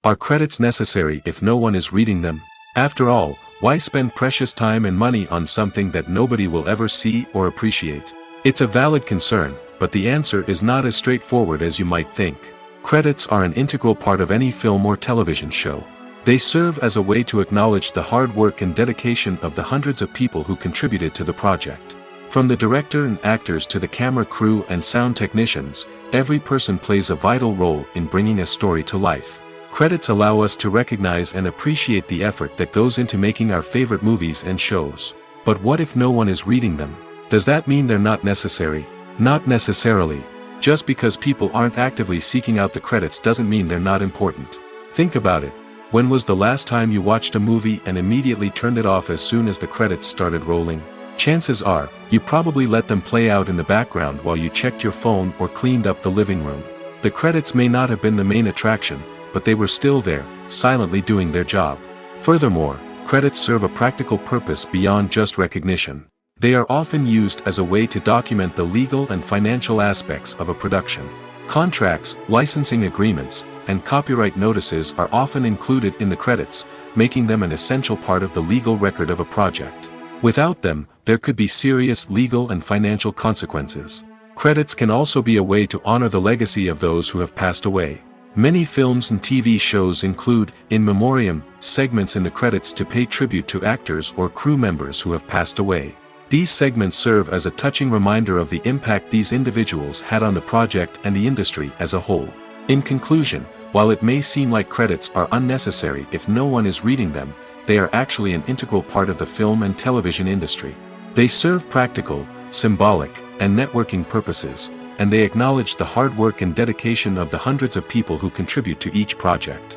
Are credits necessary if no one is reading them? After all, why spend precious time and money on something that nobody will ever see or appreciate? It's a valid concern, but the answer is not as straightforward as you might think. Credits are an integral part of any film or television show. They serve as a way to acknowledge the hard work and dedication of the hundreds of people who contributed to the project. From the director and actors to the camera crew and sound technicians, every person plays a vital role in bringing a story to life. Credits allow us to recognize and appreciate the effort that goes into making our favorite movies and shows. But what if no one is reading them? Does that mean they're not necessary? Not necessarily. Just because people aren't actively seeking out the credits doesn't mean they're not important. Think about it. When was the last time you watched a movie and immediately turned it off as soon as the credits started rolling? Chances are, you probably let them play out in the background while you checked your phone or cleaned up the living room. The credits may not have been the main attraction, but they were still there, silently doing their job. Furthermore, credits serve a practical purpose beyond just recognition. They are often used as a way to document the legal and financial aspects of a production. Contracts, licensing agreements, and copyright notices are often included in the credits, making them an essential part of the legal record of a project. Without them, there could be serious legal and financial consequences. Credits can also be a way to honor the legacy of those who have passed away. Many films and TV shows include, in memoriam, segments in the credits to pay tribute to actors or crew members who have passed away. These segments serve as a touching reminder of the impact these individuals had on the project and the industry as a whole. In conclusion, while it may seem like credits are unnecessary if no one is reading them, they are actually an integral part of the film and television industry. They serve practical, symbolic, and networking purposes, and they acknowledge the hard work and dedication of the hundreds of people who contribute to each project.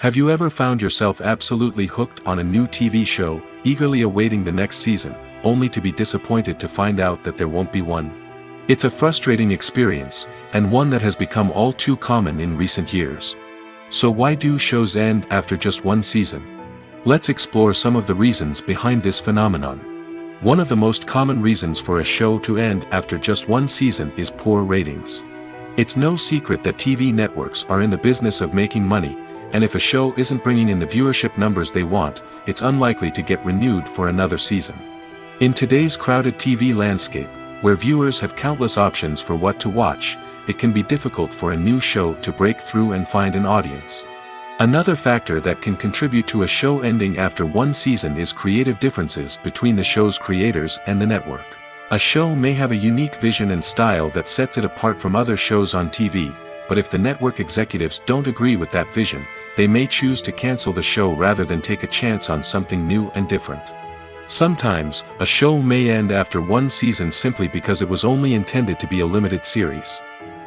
Have you ever found yourself absolutely hooked on a new TV show, eagerly awaiting the next season, only to be disappointed to find out that there won't be one? It's a frustrating experience, and one that has become all too common in recent years. So why do shows end after just one season? Let's explore some of the reasons behind this phenomenon. One of the most common reasons for a show to end after just one season is poor ratings. It's no secret that TV networks are in the business of making money, and if a show isn't bringing in the viewership numbers they want, it's unlikely to get renewed for another season. In today's crowded TV landscape, where viewers have countless options for what to watch, it can be difficult for a new show to break through and find an audience. Another factor that can contribute to a show ending after one season is creative differences between the show's creators and the network. A show may have a unique vision and style that sets it apart from other shows on TV, but if the network executives don't agree with that vision, they may choose to cancel the show rather than take a chance on something new and different. Sometimes, a show may end after one season simply because it was only intended to be a limited series.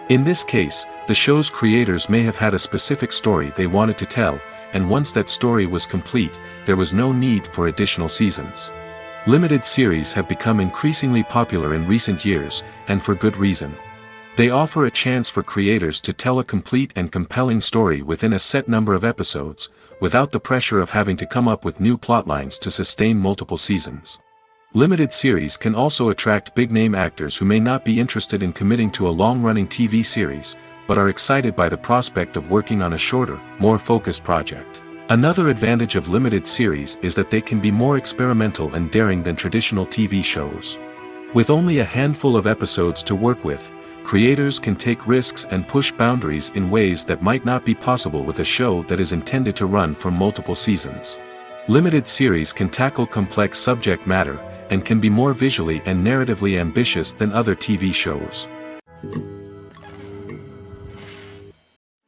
In this case, the show's creators may have had a specific story they wanted to tell, and once that story was complete, there was no need for additional seasons. Limited series have become increasingly popular in recent years, and for good reason. They offer a chance for creators to tell a complete and compelling story within a set number of episodes, without the pressure of having to come up with new plotlines to sustain multiple seasons. Limited series can also attract big-name actors who may not be interested in committing to a long-running TV series, but are excited by the prospect of working on a shorter, more focused project. Another advantage of limited series is that they can be more experimental and daring than traditional TV shows. With only a handful of episodes to work with, creators can take risks and push boundaries in ways that might not be possible with a show that is intended to run for multiple seasons. Limited series can tackle complex subject matter, and can be more visually and narratively ambitious than other TV shows.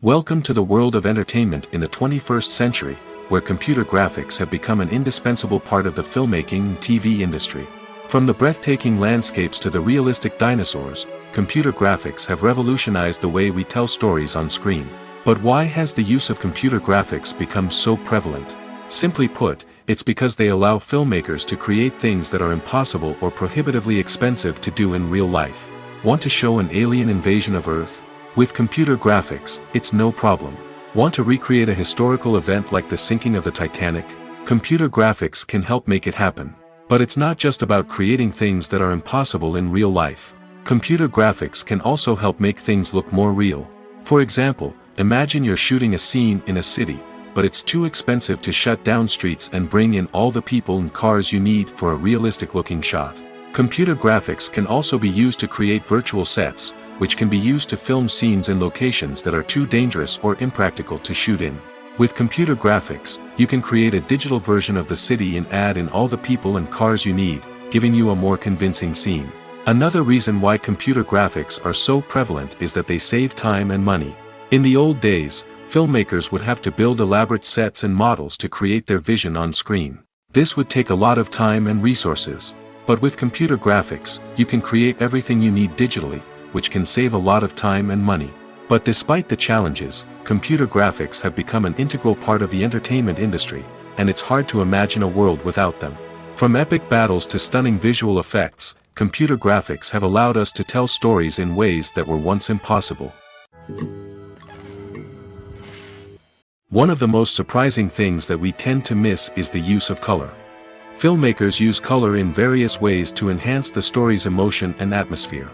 Welcome to the world of entertainment in the 21st century, where computer graphics have become an indispensable part of the filmmaking and TV industry. From the breathtaking landscapes to the realistic dinosaurs, computer graphics have revolutionized the way we tell stories on screen. But why has the use of computer graphics become so prevalent? Simply put, it's because they allow filmmakers to create things that are impossible or prohibitively expensive to do in real life. Want to show an alien invasion of Earth? With computer graphics, it's no problem. Want to recreate a historical event like the sinking of the Titanic? Computer graphics can help make it happen. But it's not just about creating things that are impossible in real life. Computer graphics can also help make things look more real. For example, imagine you're shooting a scene in a city, but it's too expensive to shut down streets and bring in all the people and cars you need for a realistic-looking shot. Computer graphics can also be used to create virtual sets, which can be used to film scenes in locations that are too dangerous or impractical to shoot in. With computer graphics, you can create a digital version of the city and add in all the people and cars you need, giving you a more convincing scene. Another reason why computer graphics are so prevalent is that they save time and money. In the old days, filmmakers would have to build elaborate sets and models to create their vision on screen. This would take a lot of time and resources. But with computer graphics, you can create everything you need digitally, which can save a lot of time and money. But despite the challenges, computer graphics have become an integral part of the entertainment industry, and it's hard to imagine a world without them. From epic battles to stunning visual effects, computer graphics have allowed us to tell stories in ways that were once impossible. One of the most surprising things that we tend to miss is the use of color. Filmmakers use color in various ways to enhance the story's emotion and atmosphere.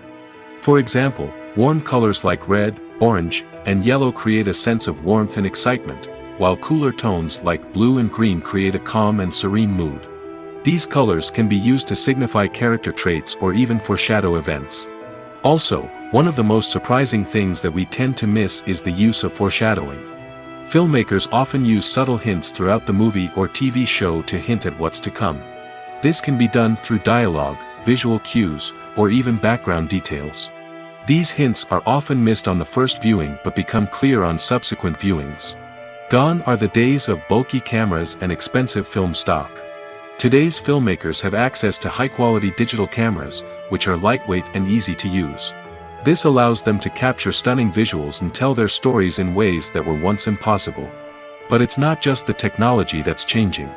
For example, warm colors like red, orange, and yellow create a sense of warmth and excitement, while cooler tones like blue and green create a calm and serene mood. These colors can be used to signify character traits or even foreshadow events. Also, one of the most surprising things that we tend to miss is the use of foreshadowing. Filmmakers often use subtle hints throughout the movie or TV show to hint at what's to come. This can be done through dialogue, visual cues, or even background details. These hints are often missed on the first viewing but become clear on subsequent viewings. Gone are the days of bulky cameras and expensive film stock. Today's filmmakers have access to high-quality digital cameras, which are lightweight and easy to use. This allows them to capture stunning visuals and tell their stories in ways that were once impossible. But it's not just the technology that's changing.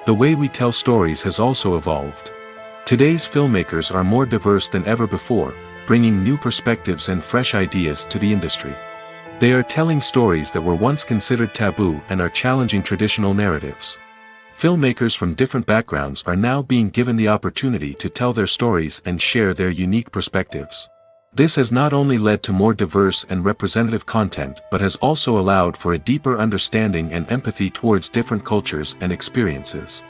The way we tell stories has also evolved. Today's filmmakers are more diverse than ever before, bringing new perspectives and fresh ideas to the industry. They are telling stories that were once considered taboo and are challenging traditional narratives. Filmmakers from different backgrounds are now being given the opportunity to tell their stories and share their unique perspectives. This has not only led to more diverse and representative content but has also allowed for a deeper understanding and empathy towards different cultures and experiences.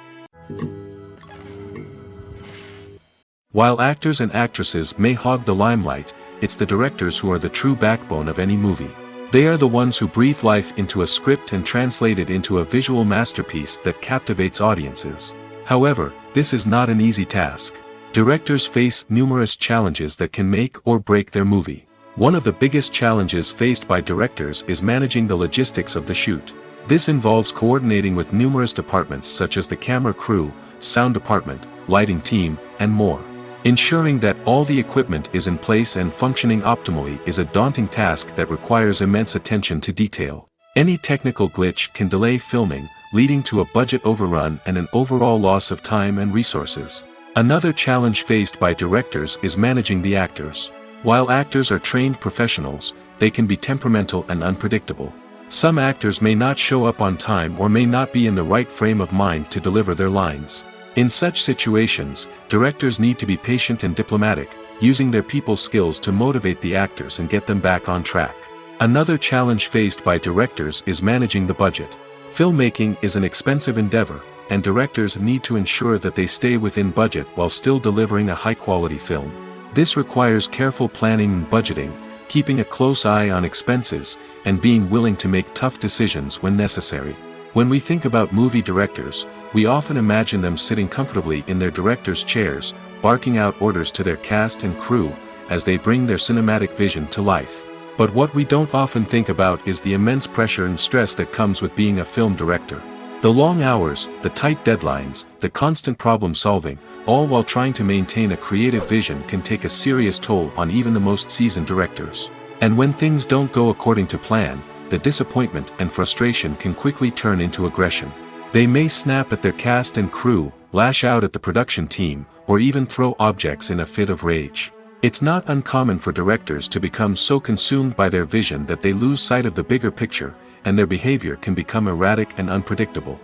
While actors and actresses may hog the limelight, it's the directors who are the true backbone of any movie. They are the ones who breathe life into a script and translate it into a visual masterpiece that captivates audiences. However, this is not an easy task. Directors face numerous challenges that can make or break their movie. One of the biggest challenges faced by directors is managing the logistics of the shoot. This involves coordinating with numerous departments such as the camera crew, sound department, lighting team, and more. Ensuring that all the equipment is in place and functioning optimally is a daunting task that requires immense attention to detail. Any technical glitch can delay filming, leading to a budget overrun and an overall loss of time and resources. Another challenge faced by directors is managing the actors. While actors are trained professionals, they can be temperamental and unpredictable. Some actors may not show up on time or may not be in the right frame of mind to deliver their lines. In such situations, directors need to be patient and diplomatic, using their people skills to motivate the actors and get them back on track. Another challenge faced by directors is managing the budget. Filmmaking is an expensive endeavor, and directors need to ensure that they stay within budget while still delivering a high-quality film. This requires careful planning and budgeting, keeping a close eye on expenses, and being willing to make tough decisions when necessary. When we think about movie directors, we often imagine them sitting comfortably in their director's chairs, barking out orders to their cast and crew, as they bring their cinematic vision to life. But what we don't often think about is the immense pressure and stress that comes with being a film director. The long hours, the tight deadlines, the constant problem solving, all while trying to maintain a creative vision can take a serious toll on even the most seasoned directors. And when things don't go according to plan, the disappointment and frustration can quickly turn into aggression. They may snap at their cast and crew, lash out at the production team, or even throw objects in a fit of rage. It's not uncommon for directors to become so consumed by their vision that they lose sight of the bigger picture, and their behavior can become erratic and unpredictable.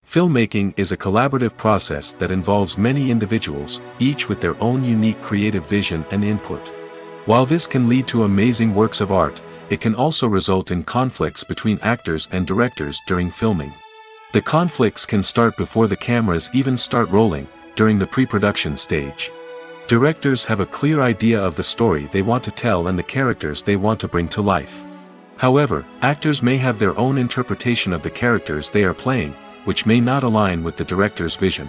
Filmmaking is a collaborative process that involves many individuals, each with their own unique creative vision and input. While this can lead to amazing works of art, it can also result in conflicts between actors and directors during filming. The conflicts can start before the cameras even start rolling, during the pre-production stage. Directors have a clear idea of the story they want to tell and the characters they want to bring to life. However, actors may have their own interpretation of the characters they are playing, which may not align with the director's vision.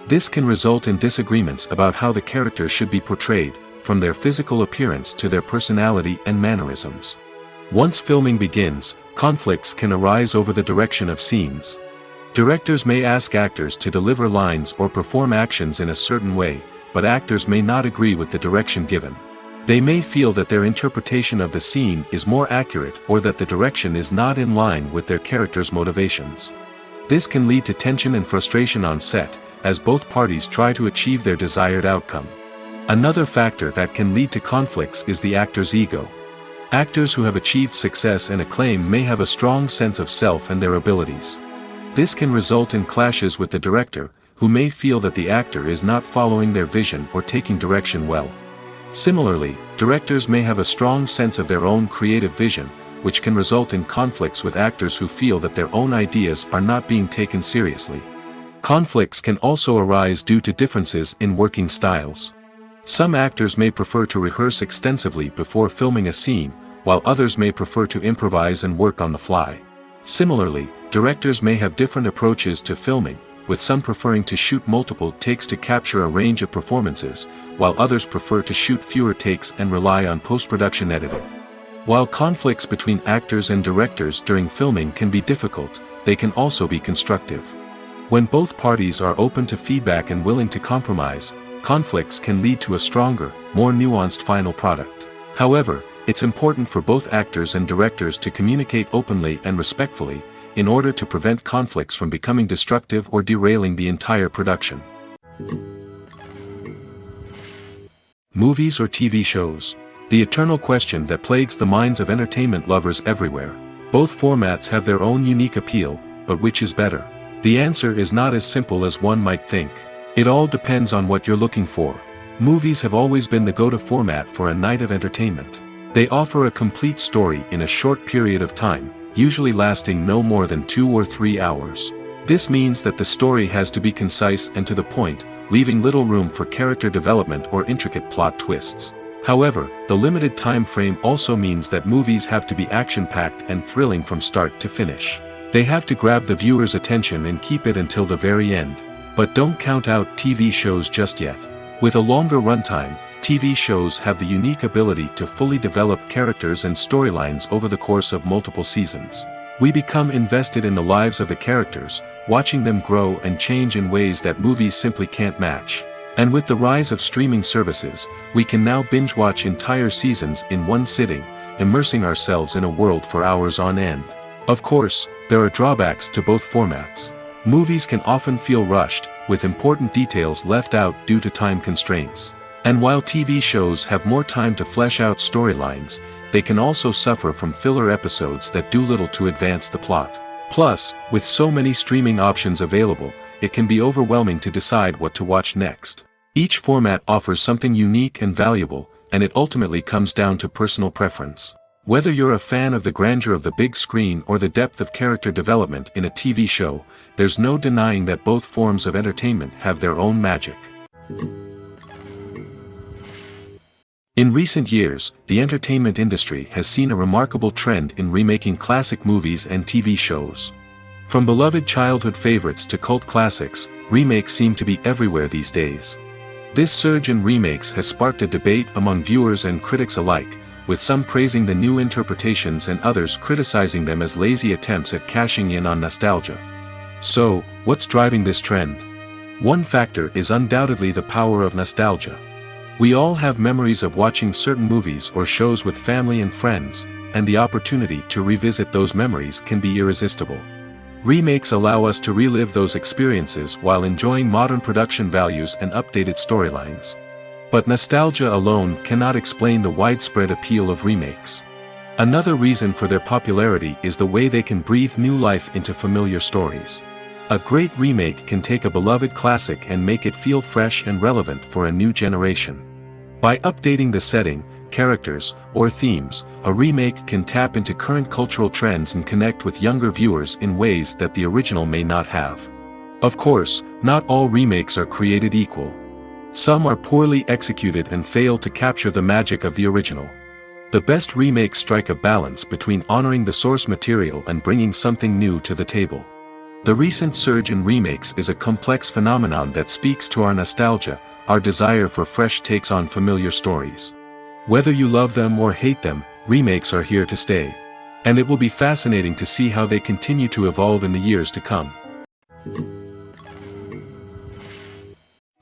This can result in disagreements about how the characters should be portrayed, from their physical appearance to their personality and mannerisms. Once filming begins, conflicts can arise over the direction of scenes. Directors may ask actors to deliver lines or perform actions in a certain way, but actors may not agree with the direction given. They may feel that their interpretation of the scene is more accurate or that the direction is not in line with their character's motivations. This can lead to tension and frustration on set, as both parties try to achieve their desired outcome. Another factor that can lead to conflicts is the actor's ego. Actors who have achieved success and acclaim may have a strong sense of self and their abilities. This can result in clashes with the director, who may feel that the actor is not following their vision or taking direction well. Similarly, directors may have a strong sense of their own creative vision, which can result in conflicts with actors who feel that their own ideas are not being taken seriously. Conflicts can also arise due to differences in working styles. Some actors may prefer to rehearse extensively before filming a scene, while others may prefer to improvise and work on the fly. Similarly, directors may have different approaches to filming, with some preferring to shoot multiple takes to capture a range of performances, while others prefer to shoot fewer takes and rely on post-production editing. While conflicts between actors and directors during filming can be difficult, they can also be constructive. When both parties are open to feedback and willing to compromise, conflicts can lead to a stronger, more nuanced final product. However, it's important for both actors and directors to communicate openly and respectfully, in order to prevent conflicts from becoming destructive or derailing the entire production. Movies or TV shows? The eternal question that plagues the minds of entertainment lovers everywhere. Both formats have their own unique appeal, but which is better? The answer is not as simple as one might think. It all depends on what you're looking for. Movies have always been the go-to format for a night of entertainment. They offer a complete story in a short period of time, usually lasting no more than 2 or 3 hours. This means that the story has to be concise and to the point, leaving little room for character development or intricate plot twists. However, the limited time frame also means that movies have to be action-packed and thrilling from start to finish. They have to grab the viewer's attention and keep it until the very end. But don't count out TV shows just yet. With a longer runtime, TV shows have the unique ability to fully develop characters and storylines over the course of multiple seasons. We become invested in the lives of the characters, watching them grow and change in ways that movies simply can't match. And with the rise of streaming services, we can now binge-watch entire seasons in one sitting, immersing ourselves in a world for hours on end. Of course, there are drawbacks to both formats. Movies can often feel rushed, with important details left out due to time constraints. And while TV shows have more time to flesh out storylines, they can also suffer from filler episodes that do little to advance the plot. Plus, with so many streaming options available, it can be overwhelming to decide what to watch next. Each format offers something unique and valuable, and it ultimately comes down to personal preference. Whether you're a fan of the grandeur of the big screen or the depth of character development in a TV show, there's no denying that both forms of entertainment have their own magic. In recent years, the entertainment industry has seen a remarkable trend in remaking classic movies and TV shows. From beloved childhood favorites to cult classics, remakes seem to be everywhere these days. This surge in remakes has sparked a debate among viewers and critics alike, with some praising the new interpretations and others criticizing them as lazy attempts at cashing in on nostalgia. So, what's driving this trend? One factor is undoubtedly the power of nostalgia. We all have memories of watching certain movies or shows with family and friends, and the opportunity to revisit those memories can be irresistible. Remakes allow us to relive those experiences while enjoying modern production values and updated storylines. But nostalgia alone cannot explain the widespread appeal of remakes. Another reason for their popularity is the way they can breathe new life into familiar stories. A great remake can take a beloved classic and make it feel fresh and relevant for a new generation. By updating the setting, characters, or themes, a remake can tap into current cultural trends and connect with younger viewers in ways that the original may not have. Of course, not all remakes are created equal. Some are poorly executed and fail to capture the magic of the original. The best remakes strike a balance between honoring the source material and bringing something new to the table. The recent surge in remakes is a complex phenomenon that speaks to our nostalgia, our desire for fresh takes on familiar stories. Whether you love them or hate them, remakes are here to stay. And it will be fascinating to see how they continue to evolve in the years to come.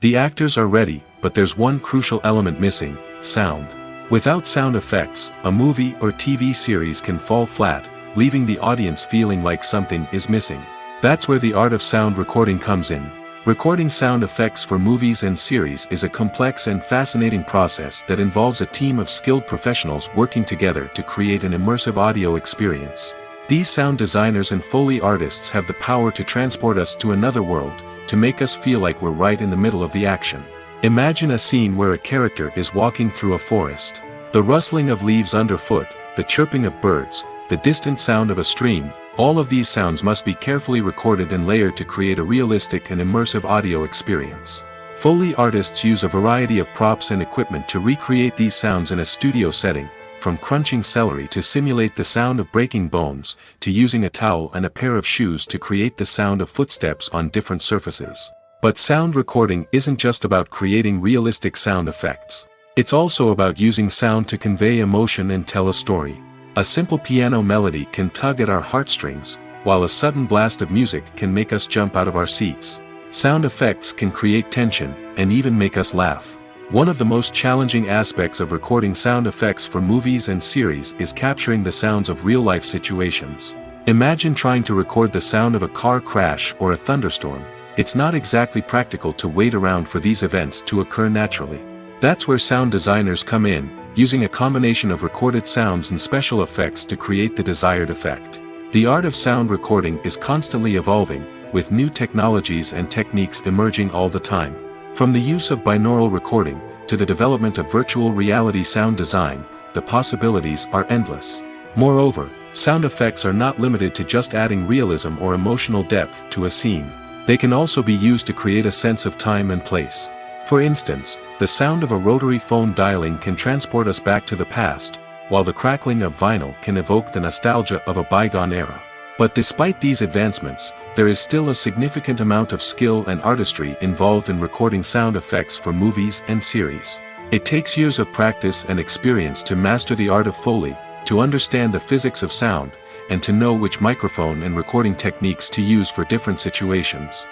The actors are ready, but there's one crucial element missing: sound. Without sound effects, a movie or TV series can fall flat, leaving the audience feeling like something is missing. That's where the art of sound recording comes in. Recording sound effects for movies and series is a complex and fascinating process that involves a team of skilled professionals working together to create an immersive audio experience. These sound designers and Foley artists have the power to transport us to another world, to make us feel like we're right in the middle of the action. Imagine a scene where a character is walking through a forest. The rustling of leaves underfoot, the chirping of birds, the distant sound of a stream, all of these sounds must be carefully recorded and layered to create a realistic and immersive audio experience. Foley artists use a variety of props and equipment to recreate these sounds in a studio setting, from crunching celery to simulate the sound of breaking bones, to using a towel and a pair of shoes to create the sound of footsteps on different surfaces. But sound recording isn't just about creating realistic sound effects. It's also about using sound to convey emotion and tell a story. A simple piano melody can tug at our heartstrings, while a sudden blast of music can make us jump out of our seats. Sound effects can create tension, and even make us laugh. One of the most challenging aspects of recording sound effects for movies and series is capturing the sounds of real-life situations. Imagine trying to record the sound of a car crash or a thunderstorm. It's not exactly practical to wait around for these events to occur naturally. That's where sound designers come in, using a combination of recorded sounds and special effects to create the desired effect. The art of sound recording is constantly evolving, with new technologies and techniques emerging all the time. From the use of binaural recording, to the development of virtual reality sound design, the possibilities are endless. Moreover, sound effects are not limited to just adding realism or emotional depth to a scene. They can also be used to create a sense of time and place. For instance, the sound of a rotary phone dialing can transport us back to the past, while the crackling of vinyl can evoke the nostalgia of a bygone era. But despite these advancements, there is still a significant amount of skill and artistry involved in recording sound effects for movies and series. It takes years of practice and experience to master the art of Foley, to understand the physics of sound, and to know which microphone and recording techniques to use for different situations.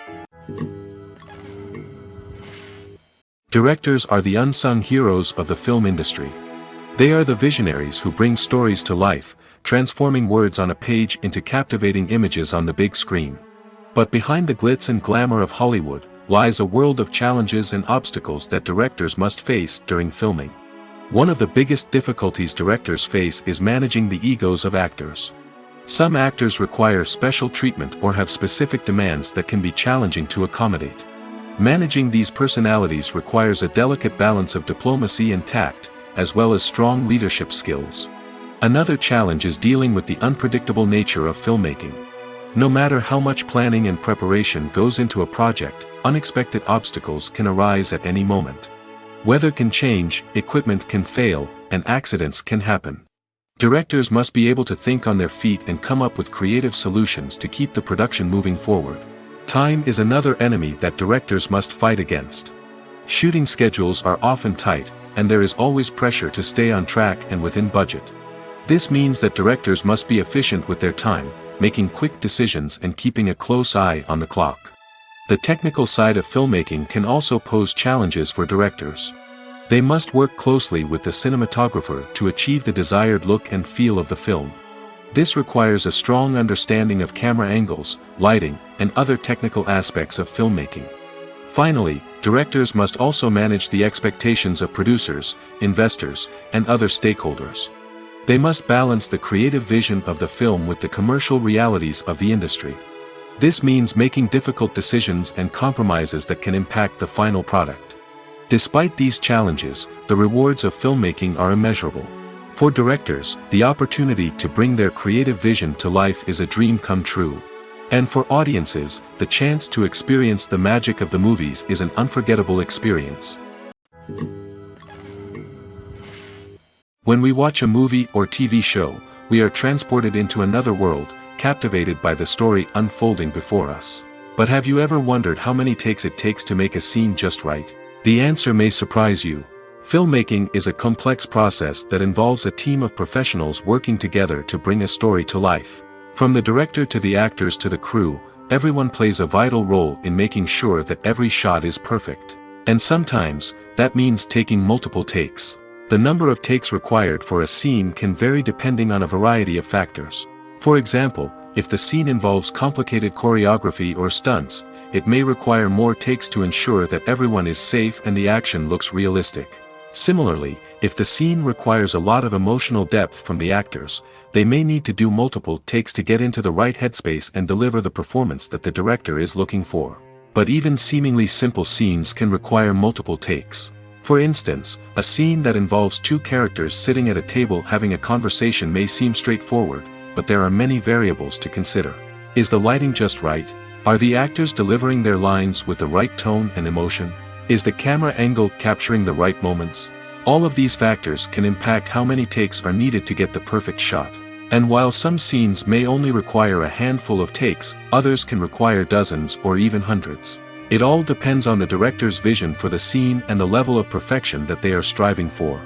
Directors are the unsung heroes of the film industry. They are the visionaries who bring stories to life, transforming words on a page into captivating images on the big screen. But behind the glitz and glamour of Hollywood, lies a world of challenges and obstacles that directors must face during filming. One of the biggest difficulties directors face is managing the egos of actors. Some actors require special treatment or have specific demands that can be challenging to accommodate. Managing these personalities requires a delicate balance of diplomacy and tact, as well as strong leadership skills. Another challenge is dealing with the unpredictable nature of filmmaking. No matter how much planning and preparation goes into a project, unexpected obstacles can arise at any moment. Weather can change, equipment can fail, and accidents can happen. Directors must be able to think on their feet and come up with creative solutions to keep the production moving forward. Time is another enemy that directors must fight against. Shooting schedules are often tight, and there is always pressure to stay on track and within budget. This means that directors must be efficient with their time, making quick decisions and keeping a close eye on the clock. The technical side of filmmaking can also pose challenges for directors. They must work closely with the cinematographer to achieve the desired look and feel of the film. This requires a strong understanding of camera angles, lighting, and other technical aspects of filmmaking. Finally, directors must also manage the expectations of producers, investors, and other stakeholders. They must balance the creative vision of the film with the commercial realities of the industry. This means making difficult decisions and compromises that can impact the final product. Despite these challenges, the rewards of filmmaking are immeasurable. For directors, the opportunity to bring their creative vision to life is a dream come true. And for audiences, the chance to experience the magic of the movies is an unforgettable experience. When we watch a movie or TV show, we are transported into another world, captivated by the story unfolding before us. But have you ever wondered how many takes it takes to make a scene just right? The answer may surprise you. Filmmaking is a complex process that involves a team of professionals working together to bring a story to life. From the director to the actors to the crew, everyone plays a vital role in making sure that every shot is perfect. And sometimes, that means taking multiple takes. The number of takes required for a scene can vary depending on a variety of factors. For example, if the scene involves complicated choreography or stunts, it may require more takes to ensure that everyone is safe and the action looks realistic. Similarly, if the scene requires a lot of emotional depth from the actors, they may need to do multiple takes to get into the right headspace and deliver the performance that the director is looking for. But even seemingly simple scenes can require multiple takes. For instance, a scene that involves two characters sitting at a table having a conversation may seem straightforward, but there are many variables to consider. Is the lighting just right? Are the actors delivering their lines with the right tone and emotion? Is the camera angle capturing the right moments? All of these factors can impact how many takes are needed to get the perfect shot. And while some scenes may only require a handful of takes, others can require dozens or even hundreds. It all depends on the director's vision for the scene and the level of perfection that they are striving for.